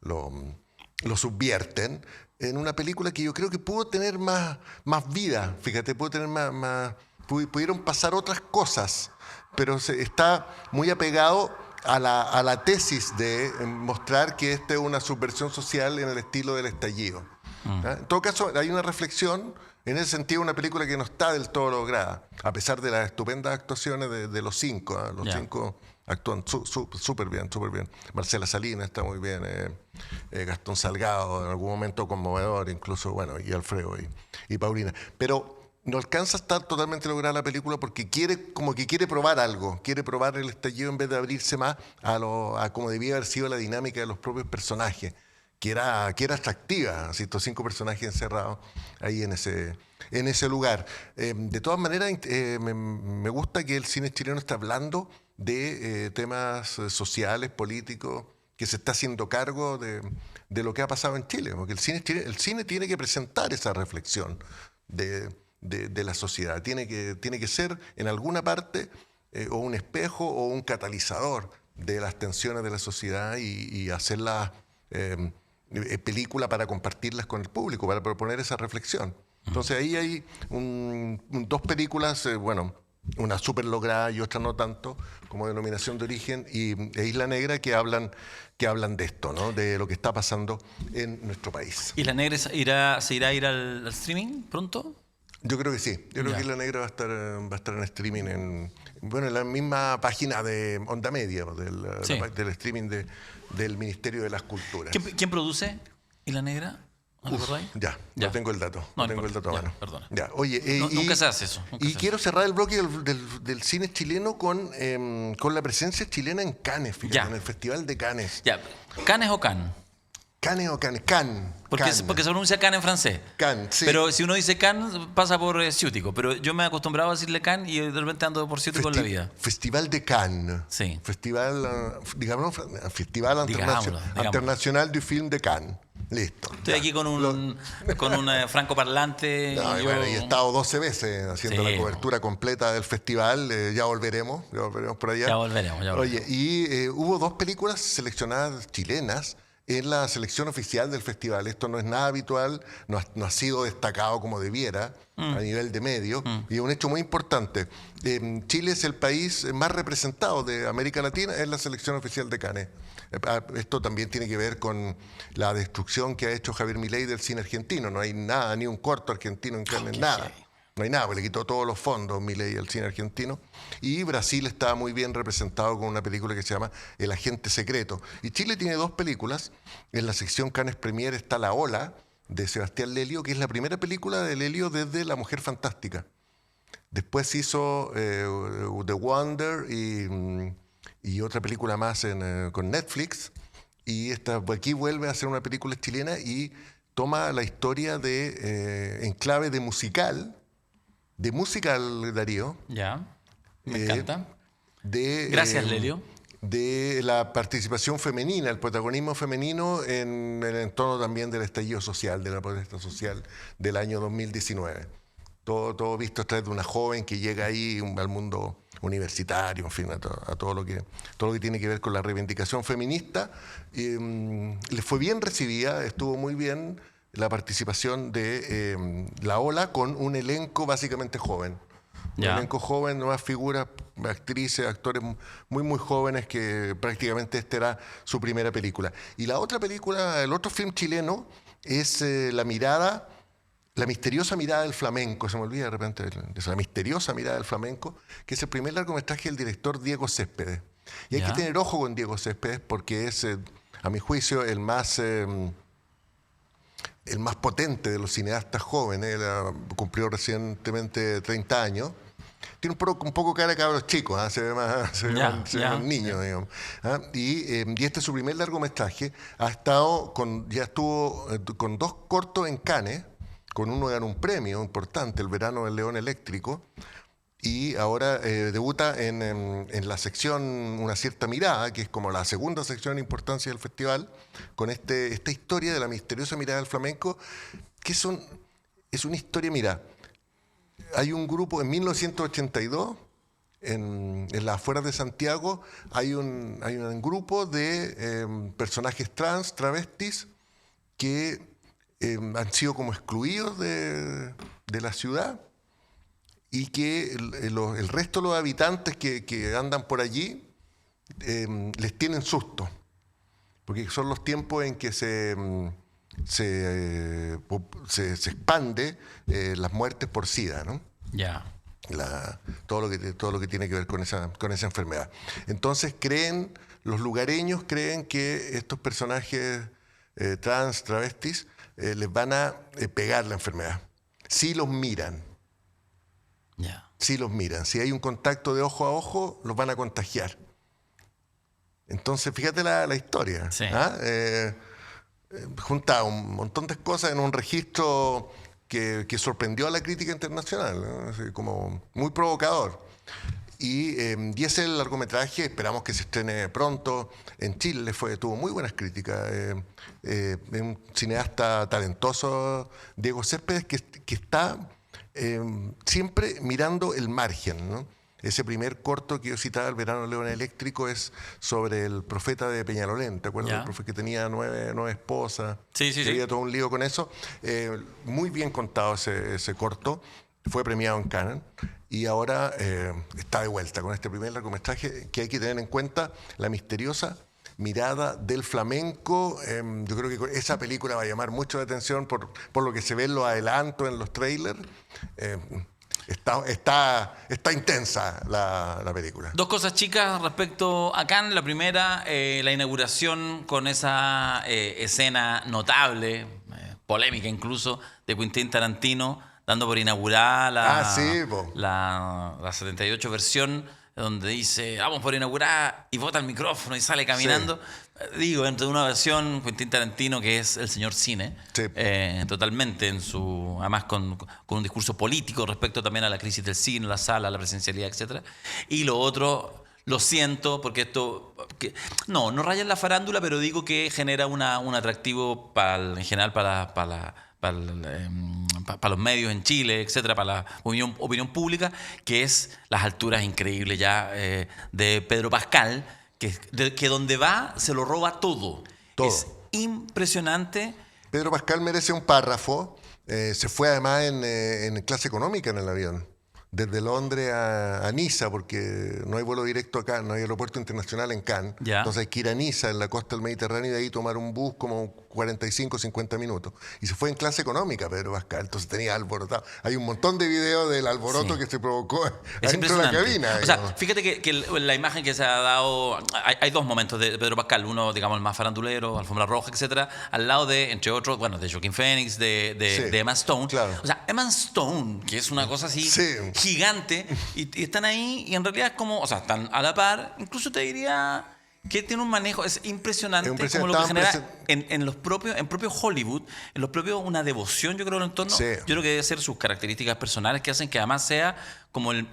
Lo subvierten en una película que yo creo que pudo tener más vida, fíjate, pudieron pasar otras cosas, pero está muy apegado a la tesis de mostrar que esta es una subversión social en el estilo del estallido. En todo caso, hay una reflexión, en ese sentido, una película que no está del todo lograda, a pesar de las estupendas actuaciones de los cinco. Los cinco actúan súper bien, súper bien. Marcela Salinas está muy bien, Gastón Salgado, en algún momento conmovedor, incluso, bueno, y Alfredo y Paulina. Pero no alcanza a estar totalmente lograda la película porque quiere probar algo, quiere probar el estallido en vez de abrirse más a como debía haber sido la dinámica de los propios personajes, que era atractiva, así, estos cinco personajes encerrados ahí en ese lugar. De todas maneras, me gusta que el cine chileno está hablando de temas sociales, políticos, que se está haciendo cargo de lo que ha pasado en Chile, porque el cine tiene que presentar esa reflexión de la sociedad, tiene que ser en alguna parte o un espejo o un catalizador de las tensiones de la sociedad y hacerlas película para compartirlas con el público, para proponer esa reflexión. Entonces ahí hay dos películas, una súper lograda y otra no tanto, como Denominación de Origen e Isla Negra, que hablan de esto, ¿no? De lo que está pasando en nuestro país. ¿Isla Negra se irá a ir al streaming pronto? Yo creo que sí. Yo creo que Isla Negra va a estar en streaming en la misma página de Onda Media, del streaming del Ministerio de las Culturas. ¿Quién produce Isla Negra? No tengo el dato. No tengo el dato a mano. Perdona. Oye, nunca se hace eso. Quiero cerrar el bloque del cine chileno con la presencia chilena en Cannes, fíjate, en el Festival de Cannes. ¿Cannes o Cannes? Cannes o Cannes. Cannes. Porque se pronuncia Cannes en francés. Cannes, sí. Pero si uno dice Cannes, pasa por ciútico. Pero yo me he acostumbrado a decirle Cannes y de repente ando por ciútico en la vida. Festival de Cannes. Sí. Festival Internacional du Film de Cannes. Listo. Estoy aquí con un francoparlante. Y he estado 12 veces haciendo la cobertura completa del festival. Ya volveremos por allá. Ya volveremos. Oye, y hubo dos películas seleccionadas chilenas en la selección oficial del festival. Esto no es nada habitual, no ha sido destacado como debiera a nivel de medios, y es un hecho muy importante. Chile es el país más representado de América Latina en la selección oficial de Cannes. Esto también tiene que ver con la destrucción que ha hecho Javier Milei del cine argentino. No hay nada, ni un corto argentino en Cannes, nada. No hay nada, porque le quitó todos los fondos Milei al cine argentino. Y Brasil está muy bien representado con una película que se llama El Agente Secreto. Y Chile tiene dos películas. En la sección Cannes Premier está La Ola, de Sebastián Lelio, que es la primera película de Lelio desde La Mujer Fantástica. Después hizo The Wonder y otra película más con Netflix. Y aquí vuelve a hacer una película chilena y toma la historia en clave de musical, Darío. Ya, me encanta. Gracias, Lelio. De la participación femenina, el protagonismo femenino en el entorno también del estallido social, de la protesta social del año 2019. todo visto a través de una joven que llega ahí al mundo universitario, en fin, a todo lo que tiene que ver con la reivindicación feminista. Le fue bien recibida, estuvo muy bien la participación de La Ola con un elenco básicamente joven. Un elenco joven, nuevas figuras, actrices, actores muy, muy jóvenes, que prácticamente esta era su primera película. Y la otra película, el otro film chileno, es La misteriosa mirada del flamenco. Se me olvida de repente, La misteriosa mirada del flamenco, que es el primer largometraje del director Diego Céspedes. Y hay que tener ojo con Diego Céspedes porque es, a mi juicio, el más potente de los cineastas jóvenes. Él cumplió recientemente 30 años. Tiene un poco cara de cabros chicos, ¿eh? Se ve más niño, digamos. Y este es su primer largometraje. Ya estuvo con 2 cortos en Cannes. Con uno ganó un premio importante, el Verano del León Eléctrico. Y ahora debuta en la sección Una cierta mirada, que es como la segunda sección de importancia del festival, con esta historia de la misteriosa mirada del flamenco, que es una historia, mira, hay un grupo en 1982, en las afueras de Santiago, hay un grupo de personajes trans, travestis, que han sido como excluidos de la ciudad, y que el resto de los habitantes que andan por allí les tienen susto, porque son los tiempos en que se expande las muertes por SIDA, ¿no? Todo lo que tiene que ver con esa enfermedad. Entonces los lugareños creen que estos personajes trans, travestis, les van a pegar la enfermedad si los miran. Si los miran, si hay un contacto de ojo a ojo, los van a contagiar. Entonces, fíjate la historia. Sí. Junta un montón de cosas en un registro que sorprendió a la crítica internacional, ¿no? Así, como muy provocador. Y ese es el largometraje, esperamos que se estrene pronto. En Chile tuvo muy buenas críticas. Un cineasta talentoso, Diego Céspedes, que está siempre mirando el margen, ¿no? Ese primer corto que yo citaba, El Verano del León Eléctrico, es sobre el profeta de Peñalolén. ¿Te acuerdas del profeta que tenía nueve esposas? Sí. Había todo un lío con eso. Muy bien contado ese corto. Fue premiado en Cannes y ahora está de vuelta con este primer largometraje, que hay que tener en cuenta, La misteriosa mirada del flamenco. Yo creo que esa película va a llamar mucho la atención por lo que se ve en los adelantos, en los trailers. Está intensa la película. 2 cosas chicas respecto a Cannes. La primera, la inauguración con esa escena notable, polémica incluso, de Quentin Tarantino, dando por inaugurada la 78 versión, donde dice, vamos por inaugurar, y bota el micrófono y sale caminando. Sí. Digo, dentro de una versión, Quentin Tarantino, que es el señor cine, sí. Totalmente, además con un discurso político respecto también a la crisis del cine, la sala, la presencialidad, etc. Y lo otro, lo siento, porque esto no raya en la farándula, pero digo que genera un atractivo en general para los medios en Chile, etcétera, para la opinión pública, que es las alturas increíbles ya de Pedro Pascal, que donde va se lo roba todo. Es impresionante. Pedro Pascal merece un párrafo. Se fue además en clase económica en el avión, desde Londres a Niza, porque no hay vuelo directo acá, no hay aeropuerto internacional en Cannes. Entonces hay que ir a Niza, en la costa del Mediterráneo, y de ahí tomar un bus como 45, 50 minutos. Y se fue en clase económica Pedro Pascal, entonces tenía alborotado. Hay un montón de videos del alboroto que se provocó dentro de la cabina. O sea, fíjate que la imagen que se ha dado, hay 2 momentos de Pedro Pascal, uno, digamos, el más farandulero, alfombra roja, etcétera, al lado de, entre otros, de Joaquin Phoenix, de Emma Stone. Claro. O sea, Emma Stone, que es una cosa así gigante, y están ahí, y en realidad es como, o sea, están a la par. Incluso te diría que tiene un manejo, es impresionante como lo que genera en propio Hollywood, en los propios, una devoción, yo creo, en el entorno. Sí. Yo creo que debe ser sus características personales que hacen que además sea como el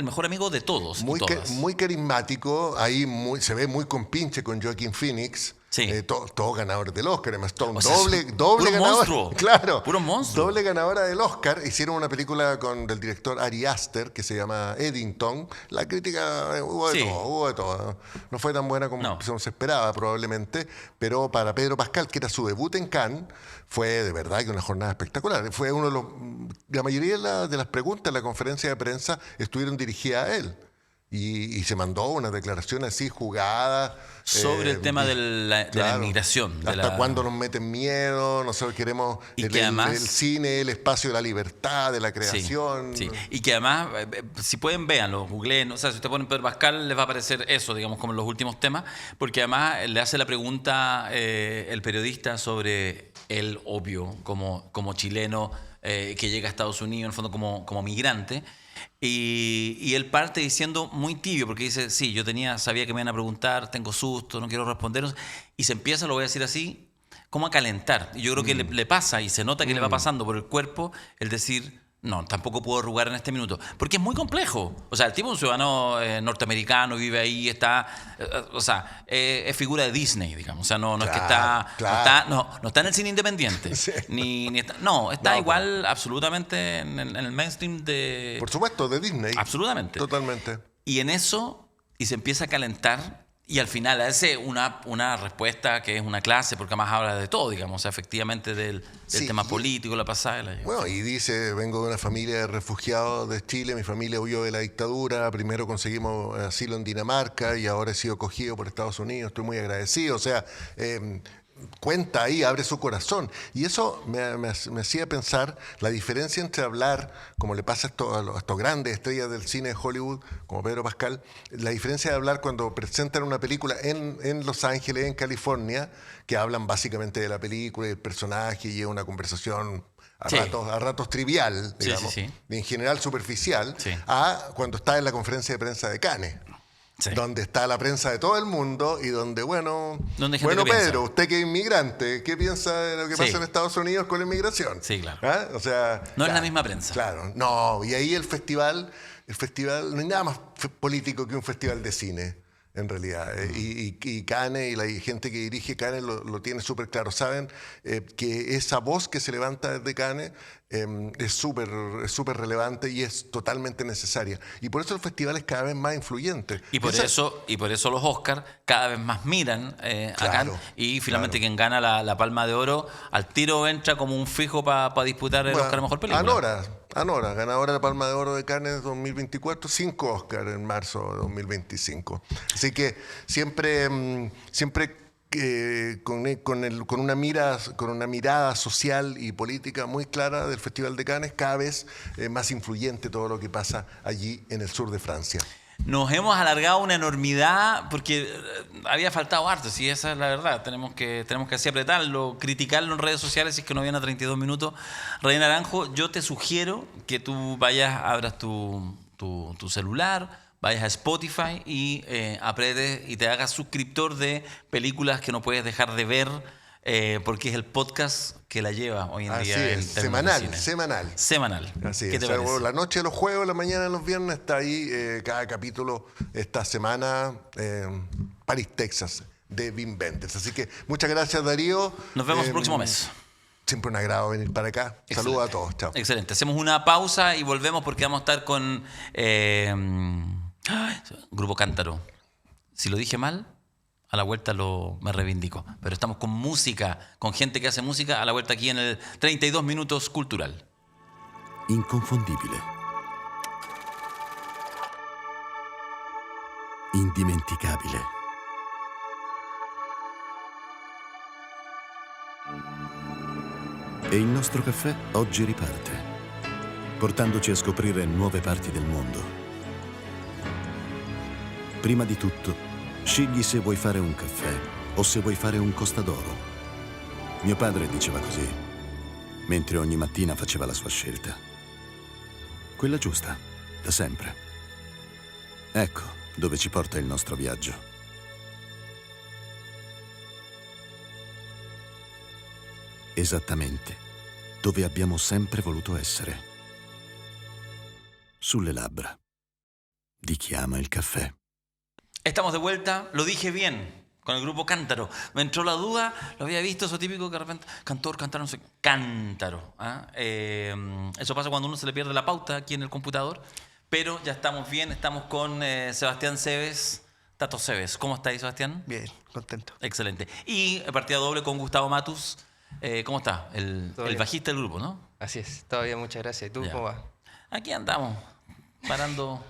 mejor amigo de todos. Muy carismático, ahí se ve muy compinche con Joaquin Phoenix. Sí. Todos ganadores del Oscar, Emma Stone, O sea, doble puro ganadora. monstruo. Claro. Puro monstruo. Doble ganadora del Oscar. Hicieron una película del director Ari Aster que se llama Eddington. La crítica hubo de todo. No fue tan buena como se esperaba probablemente, pero para Pedro Pascal, que era su debut en Cannes, fue de verdad que una jornada espectacular. Fue la mayoría de las preguntas en la conferencia de prensa estuvieron dirigidas a él. Y se mandó una declaración así jugada. Sobre el tema de la inmigración. ¿Hasta cuándo nos meten miedo? Nosotros queremos el cine, el espacio de la libertad, de la creación. Sí. Y que además, si pueden, véanlo, googleen. O sea, si usted ponen Pedro Pascal, les va a aparecer eso, digamos, como en los últimos temas. Porque además le hace la pregunta el periodista sobre él, obvio, como chileno que llega a Estados Unidos, en el fondo como migrante. Y él parte diciendo muy tibio, porque dice, sí, sabía que me iban a preguntar, tengo susto, no quiero responder. Y se empieza, lo voy a decir así, como a calentar. Y yo creo que le pasa, y se nota que le va pasando por el cuerpo, el decir, no, tampoco puedo arrugar en este minuto. Porque es muy complejo. O sea, el tipo es un ciudadano norteamericano, vive ahí, es figura de Disney, digamos. O sea, no es que no está en el cine independiente. Sí. Está igual absolutamente en el mainstream de... Por supuesto, de Disney. Absolutamente. Totalmente. Y en eso, y se empieza a calentar. Y al final hace una respuesta que es una clase, porque además habla de todo, digamos, o sea, efectivamente del tema político, la pasada. Bueno, y dice, vengo de una familia de refugiados de Chile, mi familia huyó de la dictadura, primero conseguimos asilo en Dinamarca y ahora he sido acogido por Estados Unidos, estoy muy agradecido, o sea... cuenta ahí, abre su corazón. Y eso me hacía pensar la diferencia entre hablar, como le pasa a estos grandes estrellas del cine de Hollywood, como Pedro Pascal, la diferencia de hablar cuando presentan una película en Los Ángeles, en California, que hablan básicamente de la película y del personaje y es una conversación a ratos trivial, digamos, y en general superficial, a cuando está en la conferencia de prensa de Cannes. Sí. Donde está la prensa de todo el mundo y donde, bueno Pedro, usted que es inmigrante, ¿qué piensa de lo que pasa en Estados Unidos con la inmigración? Sí, claro. ¿Ah? O sea, no es la misma prensa. Claro, no. Y ahí el festival, no hay nada más político que un festival de cine, en realidad. Y Cannes y la gente que dirige Cannes lo tiene súper claro. Saben que esa voz que se levanta desde Cannes es súper relevante y es totalmente necesaria. Y por eso el festival es cada vez más influyente. Y por eso los Oscars cada vez más miran a Cannes. Y finalmente quien gana la Palma de Oro al tiro entra como un fijo para disputar el Oscar a Mejor Película. Anora, ganadora de la Palma de Oro de Cannes 2024, 5 Oscars en marzo de 2025. Así que siempre con una mirada social y política muy clara del Festival de Cannes, cada vez más influyente todo lo que pasa allí en el sur de Francia. Nos hemos alargado una enormidad porque había faltado harto, sí, esa es la verdad. Tenemos que así apretarlo, criticarlo en redes sociales si es que no viene a 32 minutos. Rey Naranjo, yo te sugiero que tú abras tu celular, vayas a Spotify y apretes y te hagas suscriptor de películas que no puedes dejar de ver porque es el podcast que la lleva hoy en día. Así es, semanal. Así ¿Qué te parece? parece? La noche de los jueves, la mañana de los viernes está ahí cada capítulo esta semana, París, Texas, de Wim Wenders. Así que muchas gracias, Darío. Nos vemos el próximo mes. Siempre un agrado venir para acá. Saludos a todos. Chao. Excelente. Hacemos una pausa y volvemos porque vamos a estar con Grupo Cántaro. Si lo dije mal, a la vuelta me reivindico. Pero estamos con música, con gente que hace música, a la vuelta aquí en el 32 Minutos Cultural. Inconfondibile. Indimenticabile. E il nostro caffè oggi riparte, portandoci a scoprire nuove parti del mondo. Prima di tutto, scegli se vuoi fare un caffè o se vuoi fare un costadoro. Mio padre diceva così, mentre ogni mattina faceva la sua scelta. Quella giusta, da sempre. Ecco dove ci porta il nostro viaggio. Esattamente dove abbiamo sempre voluto essere. Sulle labbra di chi ama il caffè. Estamos de vuelta, lo dije bien, Con el grupo Cántaro. Me entró la duda, lo había visto, eso típico que de repente, cantor, cántaro, no sé, Cántaro. Eso pasa cuando uno se le pierde la pauta aquí en el computador, pero ya estamos bien, estamos con Sebastián Cebes, Tato Cebes. ¿Cómo está ahí, Sebastián? Bien, contento. Excelente. Y partida doble con Gustavo Matus. ¿Cómo está? El bajista del grupo, ¿no? Así es, todo bien, muchas gracias. ¿Y tú cómo vas? Aquí andamos, parando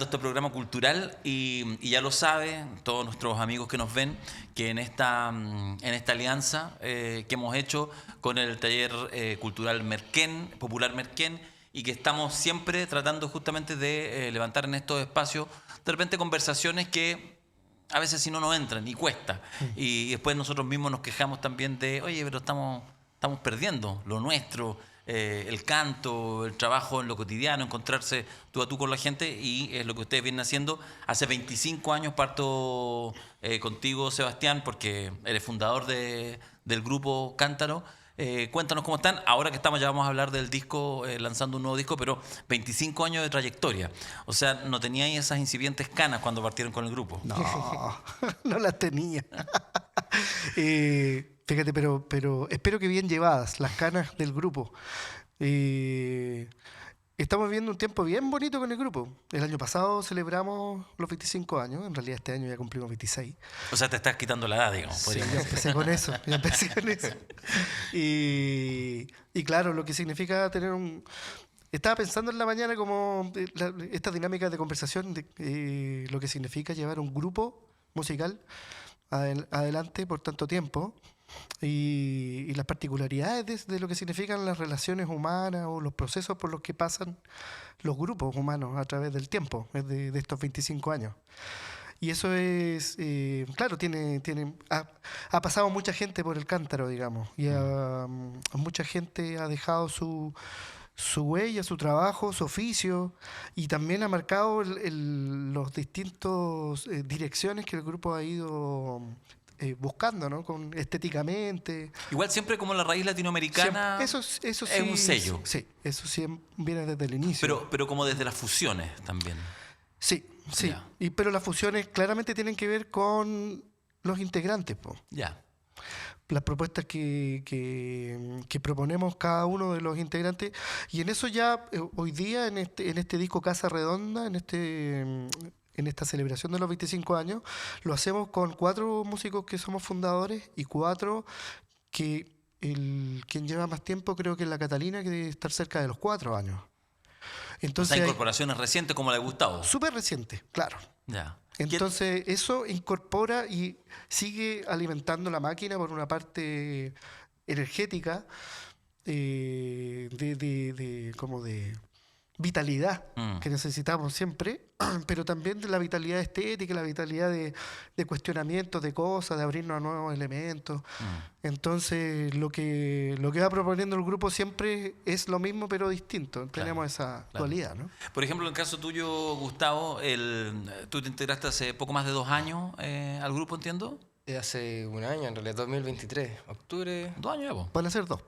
este programa cultural y ya lo saben todos nuestros amigos que nos ven que en esta alianza que hemos hecho con el taller cultural Merquén, Popular Merquén, y que estamos siempre tratando justamente de levantar en estos espacios de repente conversaciones que a veces si no nos entran y cuesta. Y después nosotros mismos nos quejamos también de, oye, pero estamos perdiendo lo nuestro, el canto, el trabajo en lo cotidiano, encontrarse tú a tú con la gente, y es lo que ustedes vienen haciendo. Hace 25 años parto contigo, Sebastián, porque eres fundador del grupo Cántaro. Cuéntanos cómo están. Ahora que ya vamos a hablar del disco, lanzando un nuevo disco, pero 25 años de trayectoria. O sea, ¿no teníais esas incipientes canas cuando partieron con el grupo? No, no las tenía. Fíjate, pero espero que bien llevadas las canas del grupo. Estamos viviendo un tiempo bien bonito con el grupo. El año pasado celebramos los 25 años. En realidad este año ya cumplimos 26. O sea, te estás quitando la edad, digamos. Sí, ya empecé con eso. Y claro, lo que significa tener un... Estaba pensando en la mañana como esta dinámica de conversación, de lo que significa llevar un grupo musical adelante por tanto tiempo. Y las particularidades de lo que significan las relaciones humanas o los procesos por los que pasan los grupos humanos a través del tiempo, de estos 25 años. Y eso es, claro, ha pasado mucha gente por el Cántaro, digamos, y mucha gente ha dejado su huella, su trabajo, su oficio, y también ha marcado los distintos direcciones que el grupo ha ido buscando, ¿no? Estéticamente. Igual siempre como la raíz latinoamericana, eso sí, es un sello. Sí, eso sí viene desde el inicio. Pero como desde las fusiones también. Sí. Ya. Pero las fusiones claramente tienen que ver con los integrantes. Ya. Las propuestas que proponemos cada uno de los integrantes, y en eso ya hoy día en este disco Casa Redonda, en esta celebración de los 25 años, lo hacemos con 4 músicos que somos fundadores y 4 que quien lleva más tiempo creo que es la Catalina, que debe estar cerca de los 4 años. Entonces, o sea, incorporaciones recientes como la de Gustavo. Súper reciente, claro. Ya. Entonces eso incorpora y sigue alimentando la máquina por una parte energética, como de vitalidad que necesitamos siempre, pero también de la vitalidad estética, la vitalidad de cuestionamientos de cosas, de abrirnos a nuevos elementos. Entonces lo que va proponiendo el grupo siempre es lo mismo pero distinto. Tenemos esa dualidad, ¿no? Por ejemplo, en el caso tuyo, Gustavo, tú te integraste hace poco más de 2 años al grupo, ¿entiendo? Hace un año, en realidad, 2023, octubre. 2 años ya, vos. Van a ser 2.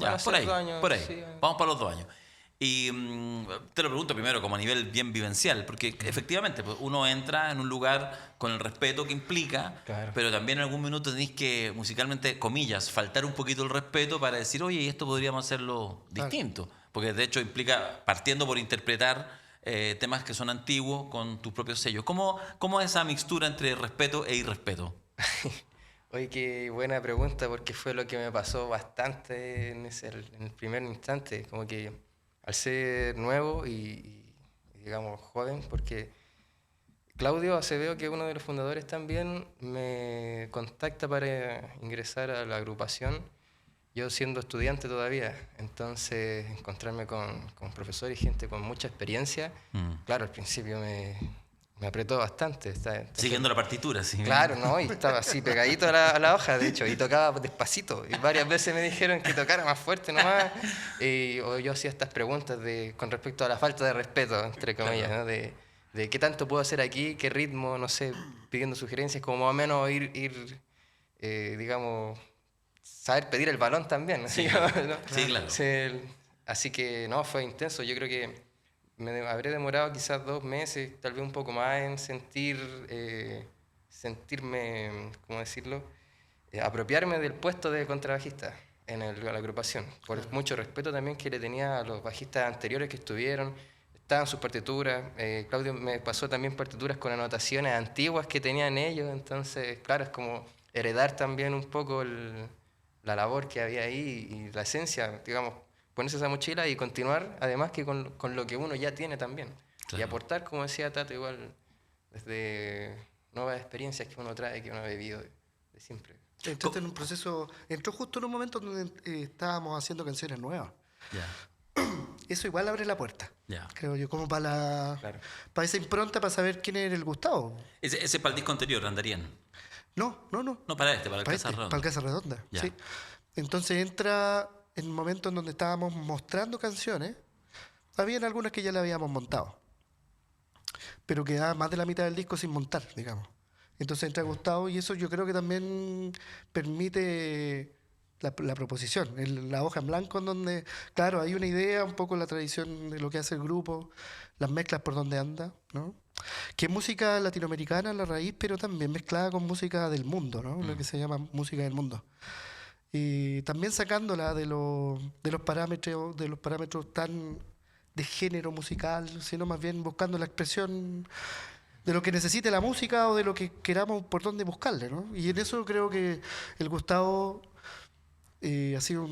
Ya, por ahí, 2 años, por ahí. Sí. Vamos para los 2 años. Y te lo pregunto primero como a nivel bien vivencial, porque efectivamente pues, uno entra en un lugar con el respeto que implica, claro, pero también en algún minuto tenés que, musicalmente, comillas, faltar un poquito el respeto para decir, oye, y esto podríamos hacerlo distinto. Porque de hecho implica, partiendo por interpretar temas que son antiguos con tus propios sellos. ¿Cómo es esa mixtura entre respeto e irrespeto? Oye, qué buena pregunta, porque fue lo que me pasó bastante en el primer instante, como que al ser nuevo y digamos joven, porque Claudio Acevedo, que es uno de los fundadores también, me contacta para ingresar a la agrupación, yo siendo estudiante todavía. Entonces encontrarme con profesores y gente con mucha experiencia, claro, al principio me apretó bastante. Siguiendo la partitura, sí. Claro, ¿no? Y estaba así pegadito a la hoja, de hecho, y tocaba despacito. Y varias veces me dijeron que tocara más fuerte nomás. O yo hacía estas preguntas con respecto a la falta de respeto, entre comillas, ¿no? De qué tanto puedo hacer aquí, qué ritmo, no sé, pidiendo sugerencias, como más o menos ir digamos, saber pedir el balón también, ¿no? Sí, ¿no? Sí, claro. Así que, no, fue intenso. Yo creo que me habré demorado quizás 2 meses, tal vez un poco más, en sentir sentirme, ¿cómo decirlo? Apropiarme del puesto de contrabajista en la agrupación, por mucho respeto también que le tenía a los bajistas anteriores que estuvieron, estaban sus partituras, Claudio me pasó también partituras con anotaciones antiguas que tenían ellos, entonces, claro, es como heredar también un poco la labor que había ahí y la esencia, digamos, ponerse esa mochila y continuar, además que con lo que uno ya tiene también, y aportar, como decía Tato, igual, desde nuevas experiencias que uno trae, que uno ha vivido de siempre. Entraste en un proceso, entró justo en un momento donde estábamos haciendo canciones nuevas. Eso igual abre la puerta, creo yo, como para esa impronta, para saber quién era el Gustavo. Ese para el disco anterior andarían. No, para el Casa Redonda. Para el Casa Redonda, sí. Entonces entra en el momento en donde estábamos mostrando canciones. Habían algunas que ya le habíamos montado, pero quedaba más de la mitad del disco sin montar, digamos. Entonces entra Gustavo y eso yo creo que también permite la proposición, la hoja en blanco en donde, claro, hay una idea, un poco la tradición de lo que hace el grupo, las mezclas por donde anda, ¿no? Que es música latinoamericana la raíz, pero también mezclada con música del mundo, ¿no? Lo que se llama música del mundo. Y también sacándola de los parámetros tan de género musical, sino más bien buscando la expresión de lo que necesite la música o de lo que queramos por dónde buscarle, ¿no? Y en eso creo que el Gustavo ha sido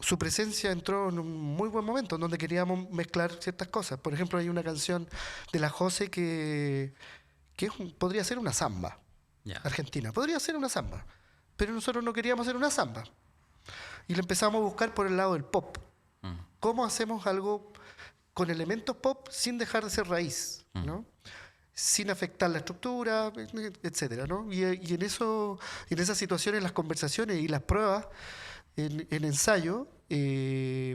su presencia entró en un muy buen momento, en donde queríamos mezclar ciertas cosas. Por ejemplo, hay una canción de la José que podría ser una samba argentina, podría ser una samba, pero nosotros no queríamos hacer una samba. Y le empezamos a buscar por el lado del pop. ¿Cómo hacemos algo con elementos pop sin dejar de ser raíz, ¿no? Sin afectar la estructura, etcétera, ¿no? Y en esas situaciones, las conversaciones y las pruebas en ensayo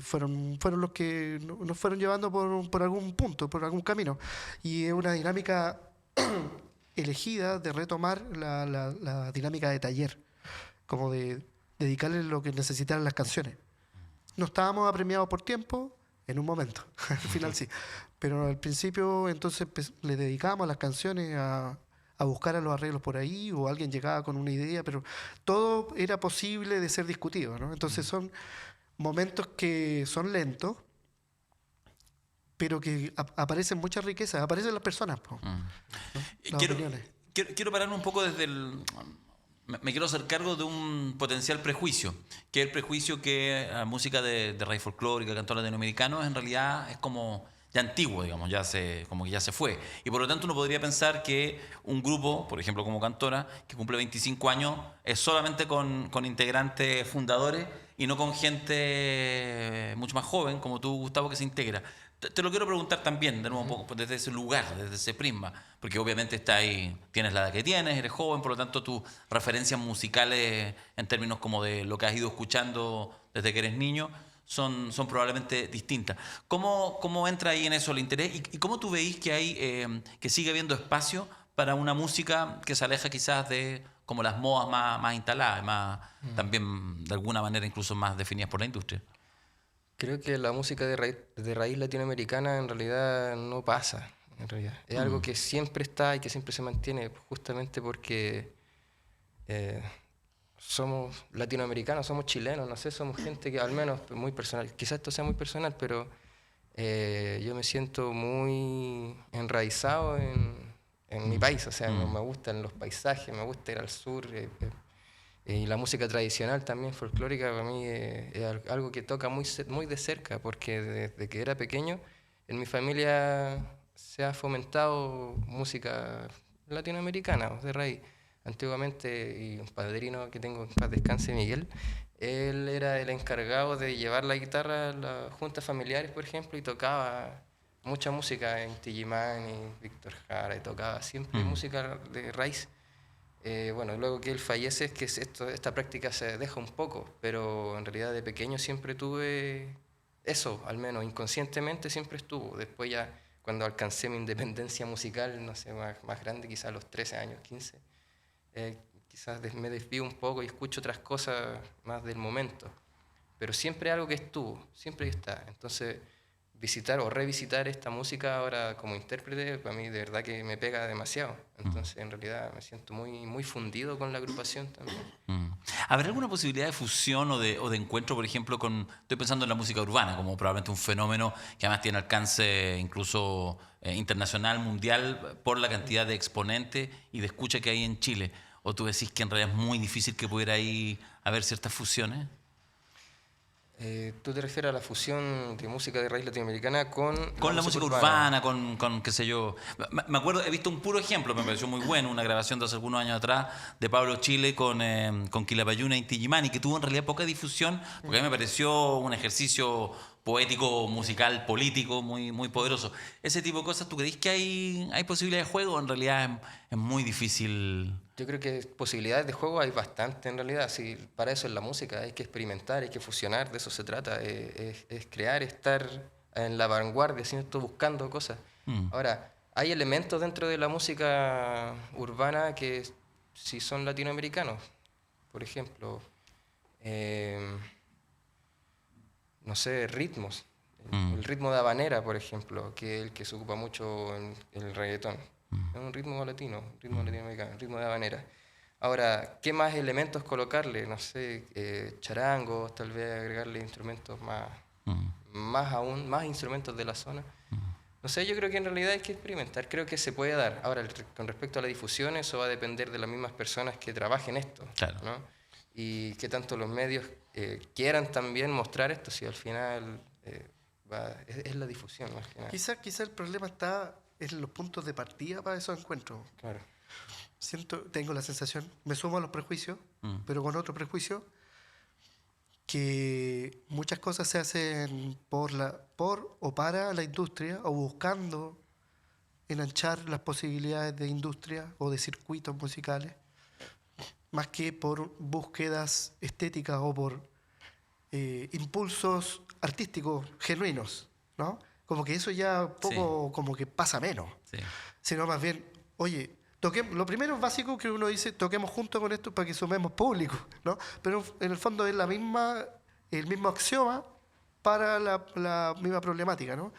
fueron los que nos fueron llevando por algún punto, por algún camino. Y es una dinámica elegida de retomar la dinámica de taller, como de dedicarle lo que necesitaran las canciones. No estábamos apremiados por tiempo, en un momento, al final sí. Pero al principio entonces le dedicábamos a las canciones a buscar a los arreglos por ahí, o alguien llegaba con una idea, pero todo era posible de ser discutido, ¿no? Entonces son momentos que son lentos, pero que aparecen muchas riquezas, aparecen las personas, ¿no? Las opiniones. Quiero pararme un poco desde el... Me quiero hacer cargo de un potencial prejuicio, que es el prejuicio que la música de raíz folclórica, cantor latinoamericano, en realidad es como ya antiguo, digamos, como que ya se fue. Y por lo tanto uno podría pensar que un grupo, por ejemplo como Cantora, que cumple 25 años, es solamente con integrantes fundadores y no con gente mucho más joven, como tú, Gustavo, que se integra. Te lo quiero preguntar también, de nuevo, un poco desde ese lugar, desde ese prisma, porque obviamente está ahí, tienes la edad que tienes, eres joven, por lo tanto tus referencias musicales en términos como de lo que has ido escuchando desde que eres niño son probablemente distintas. ¿Cómo entra ahí en eso el interés y cómo tú veis que hay que sigue habiendo espacio para una música que se aleja quizás de como las modas más instaladas, también de alguna manera incluso más definidas por la industria? Creo que la música de raíz latinoamericana en realidad no pasa, en realidad. Es algo que siempre está y que siempre se mantiene, justamente porque somos latinoamericanos, somos chilenos, no sé, somos gente que al menos muy personal, quizás esto sea muy personal, pero yo me siento muy enraizado en mi país, o sea, me gustan los paisajes, me gusta ir al sur, y la música tradicional también, folclórica, para mí es algo que toca muy de cerca, porque desde que era pequeño en mi familia se ha fomentado música latinoamericana, de raíz. Antiguamente, y un padrino que tengo, en paz descanse, Miguel, él era el encargado de llevar la guitarra a las juntas familiares, por ejemplo, y tocaba mucha música en Tillimani, Víctor Jara, y tocaba siempre música de raíz. Bueno, luego que él fallece es que esta práctica se deja un poco, pero en realidad de pequeño siempre tuve eso, al menos inconscientemente siempre estuvo. Después ya cuando alcancé mi independencia musical, no sé, más grande, quizás a los 13 años, 15, quizás me desvío un poco y escucho otras cosas más del momento. Pero siempre algo que estuvo, siempre está. Entonces visitar o revisitar esta música ahora como intérprete, para mí de verdad que me pega demasiado. Entonces, en realidad, me siento muy, muy fundido con la agrupación también. ¿Habrá alguna posibilidad de fusión o de encuentro, por ejemplo, estoy pensando en la música urbana, como probablemente un fenómeno que además tiene alcance incluso internacional, mundial, por la cantidad de exponentes y de escucha que hay en Chile? ¿O tú decís que en realidad es muy difícil que pudiera ahí haber ciertas fusiones? ¿Tú te refieres a la fusión de música de raíz latinoamericana con la música urbana, con qué sé yo? Me acuerdo, he visto un puro ejemplo, me pareció muy bueno, una grabación de hace algunos años atrás de Pablo Chile con Quilapayuna y Inti Illimani, que tuvo en realidad poca difusión, porque a mí me pareció un ejercicio poético, musical, político, muy, muy poderoso. Ese tipo de cosas, ¿tú crees que hay posibilidad de juego? En realidad es muy difícil. Yo creo que posibilidades de juego hay bastante en realidad. Sí, para eso es la música, hay que experimentar, hay que fusionar, de eso se trata. Es crear, estar en la vanguardia, ¿cierto? Buscando cosas. Ahora, hay elementos dentro de la música urbana que sí son latinoamericanos. Por ejemplo, no sé, ritmos. El ritmo de habanera, por ejemplo, que es el que se ocupa mucho en el reggaetón. Es un ritmo latino, un ritmo latinoamericano, un ritmo de habanera. Ahora, ¿qué más elementos colocarle? No sé, charangos, tal vez agregarle instrumentos más instrumentos de la zona. No sé, yo creo que en realidad hay que experimentar, creo que se puede dar. Ahora, con respecto a la difusión, eso va a depender de las mismas personas que trabajen esto, claro, ¿no? Y que tanto los medios quieran también mostrar esto, si al final es la difusión más que nada. Quizá el problema está en los puntos de partida para esos encuentros. Claro. Tengo la sensación, me sumo a los prejuicios, pero con otro prejuicio, que muchas cosas se hacen por o para la industria, o buscando enanchar las posibilidades de industria o de circuitos musicales, más que por búsquedas estéticas o por impulsos artísticos genuinos, ¿no? Como que eso ya poco como que pasa menos. Sí. Sino más bien, oye, lo primero es básico que uno dice, toquemos juntos con esto para que sumemos público, ¿no? Pero en el fondo es el mismo axioma para la misma problemática, ¿no?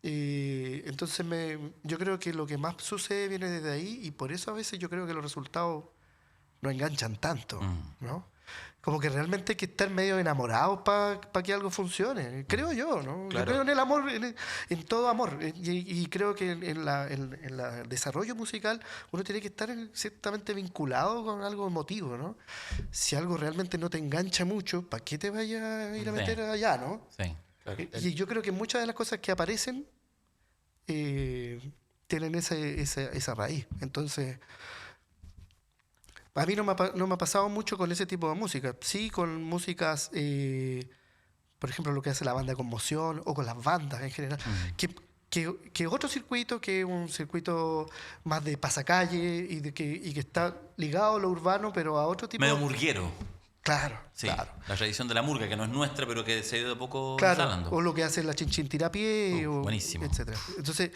Entonces yo creo que lo que más sucede viene desde ahí, y por eso a veces yo creo que los resultados no enganchan tanto, ¿no? Como que realmente hay que estar medio enamorados para que algo funcione, creo yo, ¿no? Claro. Yo creo en el amor, en todo amor, y creo que en el desarrollo musical uno tiene que estar ciertamente vinculado con algo emotivo, ¿no? Si algo realmente no te engancha mucho, ¿para qué te vayas a ir a meter allá, no? Sí. Claro. Y yo creo que muchas de las cosas que aparecen tienen esa raíz. Entonces, a mí no me ha pasado mucho con ese tipo de música. Sí, con músicas, por ejemplo, lo que hace la banda Conmoción, o con las bandas en general, que otro circuito, que es un circuito más de pasacalle y que está ligado a lo urbano, pero a otro tipo. Medio murguero. Claro, Sí, claro. la tradición de la murga, que no es nuestra, pero que se ha ido de poco Claro, instalando. o lo que hace la Chinchín Tirapié, buenísimo. etcétera. Entonces,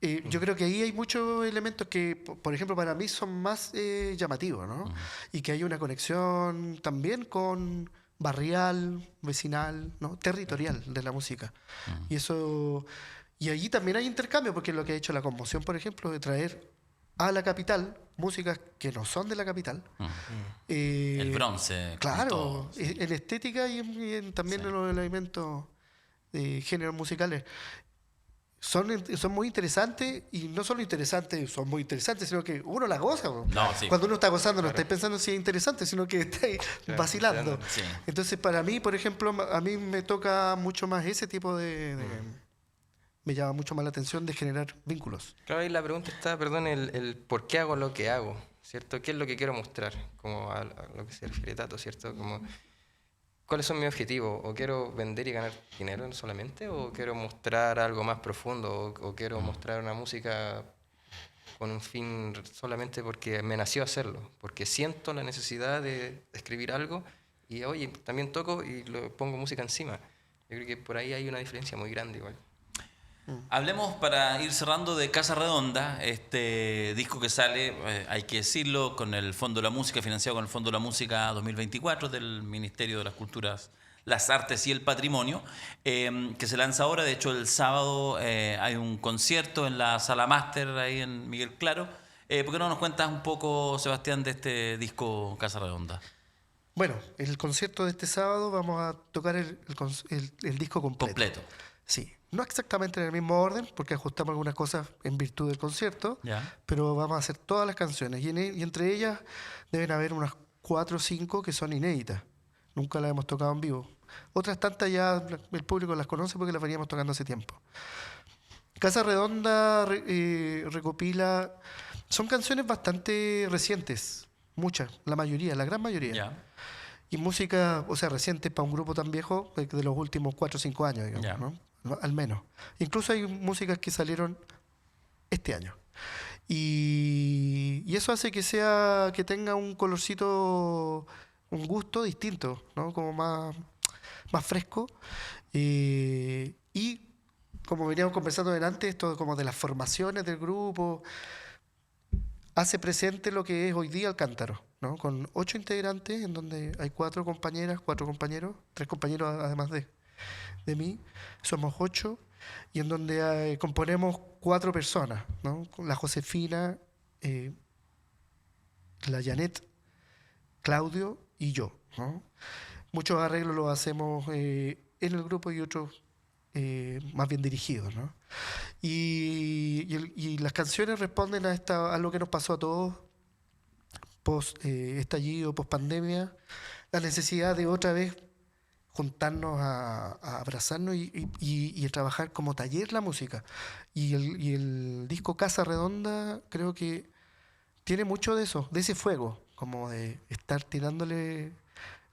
yo creo que ahí hay muchos elementos que, por ejemplo, para mí son más llamativos, ¿no? Y que hay una conexión también con barrial, vecinal, ¿no? Territorial de la música. Y allí también hay intercambio, porque lo que ha hecho la Conmoción, por ejemplo, de traer a la capital músicas que no son de la capital. El bronce. Claro, todo, sí. en estética y también en los elementos de géneros musicales. Son muy interesantes, y no solo interesantes, son muy interesantes, sino que uno las goza. No, sí. Cuando uno está gozando, no está pensando si es interesante, sino que está ahí vacilando. Sí. Entonces, para mí, por ejemplo, a mí me toca mucho más ese tipo me llama mucho más la atención de generar vínculos. Claro, y la pregunta está, perdón, el por qué hago lo que hago, ¿cierto? ¿Qué es lo que quiero mostrar? Como a lo que se refiere Tato, ¿cierto? Como, ¿cuáles son mis objetivos? ¿O quiero vender y ganar dinero solamente? ¿O quiero mostrar algo más profundo? ¿O quiero mostrar una música con un fin solamente porque me nació hacerlo? Porque siento la necesidad de escribir algo y, oye, también toco y lo pongo música encima. Yo creo que por ahí hay una diferencia muy grande igual. Hablemos, para ir cerrando, de Casa Redonda, este disco que sale, hay que decirlo, con el Fondo de la Música, financiado con el Fondo de la Música 2024 del Ministerio de las Culturas las artes y el patrimonio, que se lanza ahora. De hecho, el sábado hay un concierto en la Sala Máster, ahí en Miguel Claro. ¿Por qué no nos cuentas un poco, Sebastián, de este disco Casa Redonda? Bueno, el concierto de este sábado vamos a tocar el disco completo. Sí, no exactamente en el mismo orden, porque ajustamos algunas cosas en virtud del concierto, pero vamos a hacer todas las canciones. Y entre ellas deben haber unas 4 o 5 que son inéditas. Nunca las hemos tocado en vivo. Otras tantas ya el público las conoce porque las veníamos tocando hace tiempo. Casa Redonda recopila... Son canciones bastante recientes, muchas, la gran mayoría. Y música, o sea, reciente para un grupo tan viejo, de los últimos 4 o 5 años, digamos, ¿no? Al menos. Incluso hay músicas que salieron este año. Y eso hace que tenga un colorcito, un gusto distinto, ¿no? Como más fresco. Y como veníamos conversando delante, esto como de las formaciones del grupo, hace presente lo que es hoy día el Cántaro, ¿no? Con 8 integrantes, en donde hay 4 compañeras, 4 compañeros, 3 compañeros además de mí, somos 8, y en donde componemos 4 personas, ¿no? La Josefina, la Janet, Claudio y yo, ¿no? Muchos arreglos los hacemos en el grupo y otros más bien dirigidos, ¿no? Y las canciones responden a lo que nos pasó a todos post estallido, post pandemia, la necesidad de otra vez juntarnos a abrazarnos y a trabajar como taller la música. Y el disco Casa Redonda creo que tiene mucho de eso, de ese fuego, como de estar tirándole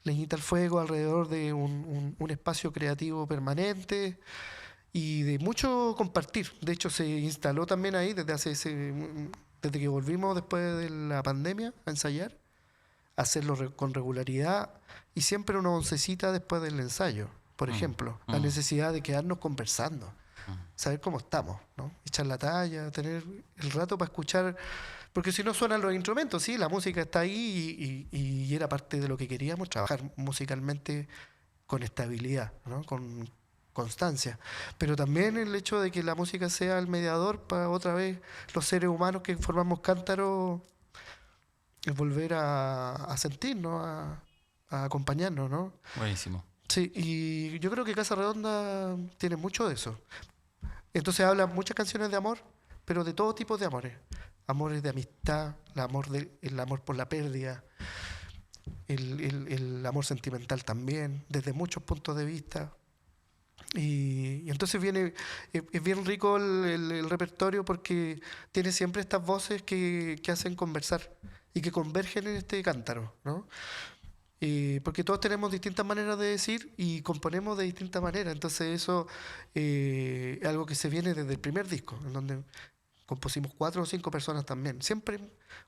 leñita al fuego alrededor de un espacio creativo permanente y de mucho compartir. De hecho, se instaló también ahí desde que volvimos después de la pandemia a ensayar, hacerlo con regularidad y siempre una oncecita después del ensayo, por ejemplo. La necesidad de quedarnos conversando, saber cómo estamos, ¿no? Echar la talla, tener el rato para escuchar, porque si no suenan los instrumentos, sí, la música está ahí y era parte de lo que queríamos, trabajar musicalmente con estabilidad, ¿no? Con constancia, pero también el hecho de que la música sea el mediador para otra vez los seres humanos que formamos Cántaro, volver a sentirnos, a acompañarnos, ¿no? Buenísimo. Sí, y yo creo que Casa Redonda tiene mucho de eso. Entonces habla muchas canciones de amor, pero de todo tipo de amores. Amores de amistad, el amor por la pérdida, el amor sentimental también, desde muchos puntos de vista. Y entonces es bien rico el repertorio porque tiene siempre estas voces que hacen conversar y que convergen en este cántaro, ¿no? Porque todos tenemos distintas maneras de decir y componemos de distintas maneras. Entonces eso es algo que se viene desde el primer disco, en donde compusimos 4 o 5 personas también, siempre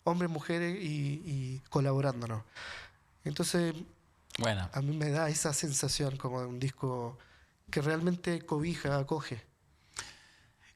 hombres, mujeres y colaborándonos. Entonces a mí me da esa sensación como de un disco que realmente cobija, acoge.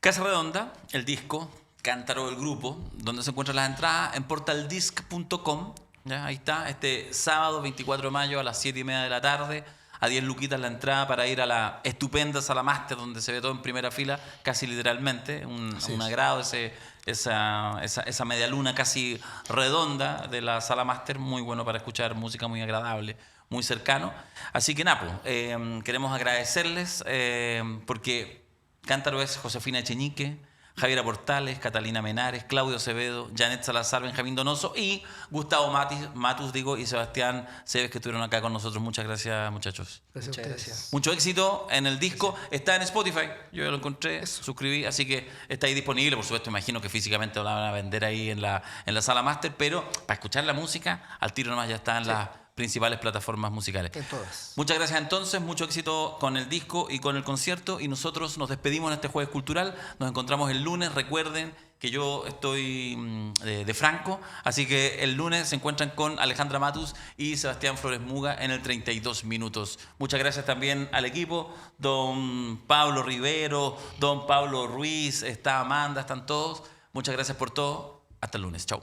Casa Redonda, el disco, Cántaro, el grupo, donde se encuentran las entradas en portaldisc.com. Ahí está, este sábado 24 de mayo a las 7:30 de la tarde, a 10 luquitas la entrada para ir a la estupenda Sala Máster, donde se ve todo en primera fila, casi literalmente, un agrado, esa media luna casi redonda de la Sala Máster, muy bueno para escuchar música, muy agradable, muy cercano. Así que Napo, queremos agradecerles porque Cántaro es Josefina Echeñique, Javiera Portales, Catalina Menares, Claudio Acevedo, Janet Salazar, Benjamín Donoso y Gustavo Matus y Sebastián Cebes, que estuvieron acá con nosotros. Muchas gracias, muchachos. Gracias a ustedes. Mucho éxito en el disco. Está en Spotify, yo ya lo encontré, suscribí, así que está ahí disponible. Por supuesto, imagino que físicamente lo van a vender ahí en la Sala Máster, pero para escuchar la música, al tiro nomás ya está en las principales plataformas musicales. En todas. Muchas gracias entonces, mucho éxito con el disco y con el concierto, y nosotros nos despedimos en este Jueves Cultural. Nos encontramos el lunes. Recuerden que yo estoy de Franco, así que el lunes se encuentran con Alejandra Matus y Sebastián Flores Muga en el 32 minutos. Muchas gracias también al equipo, don Pablo Rivero, don Pablo Ruiz, está Amanda, están todos. Muchas gracias por todo. Hasta el lunes. Chau.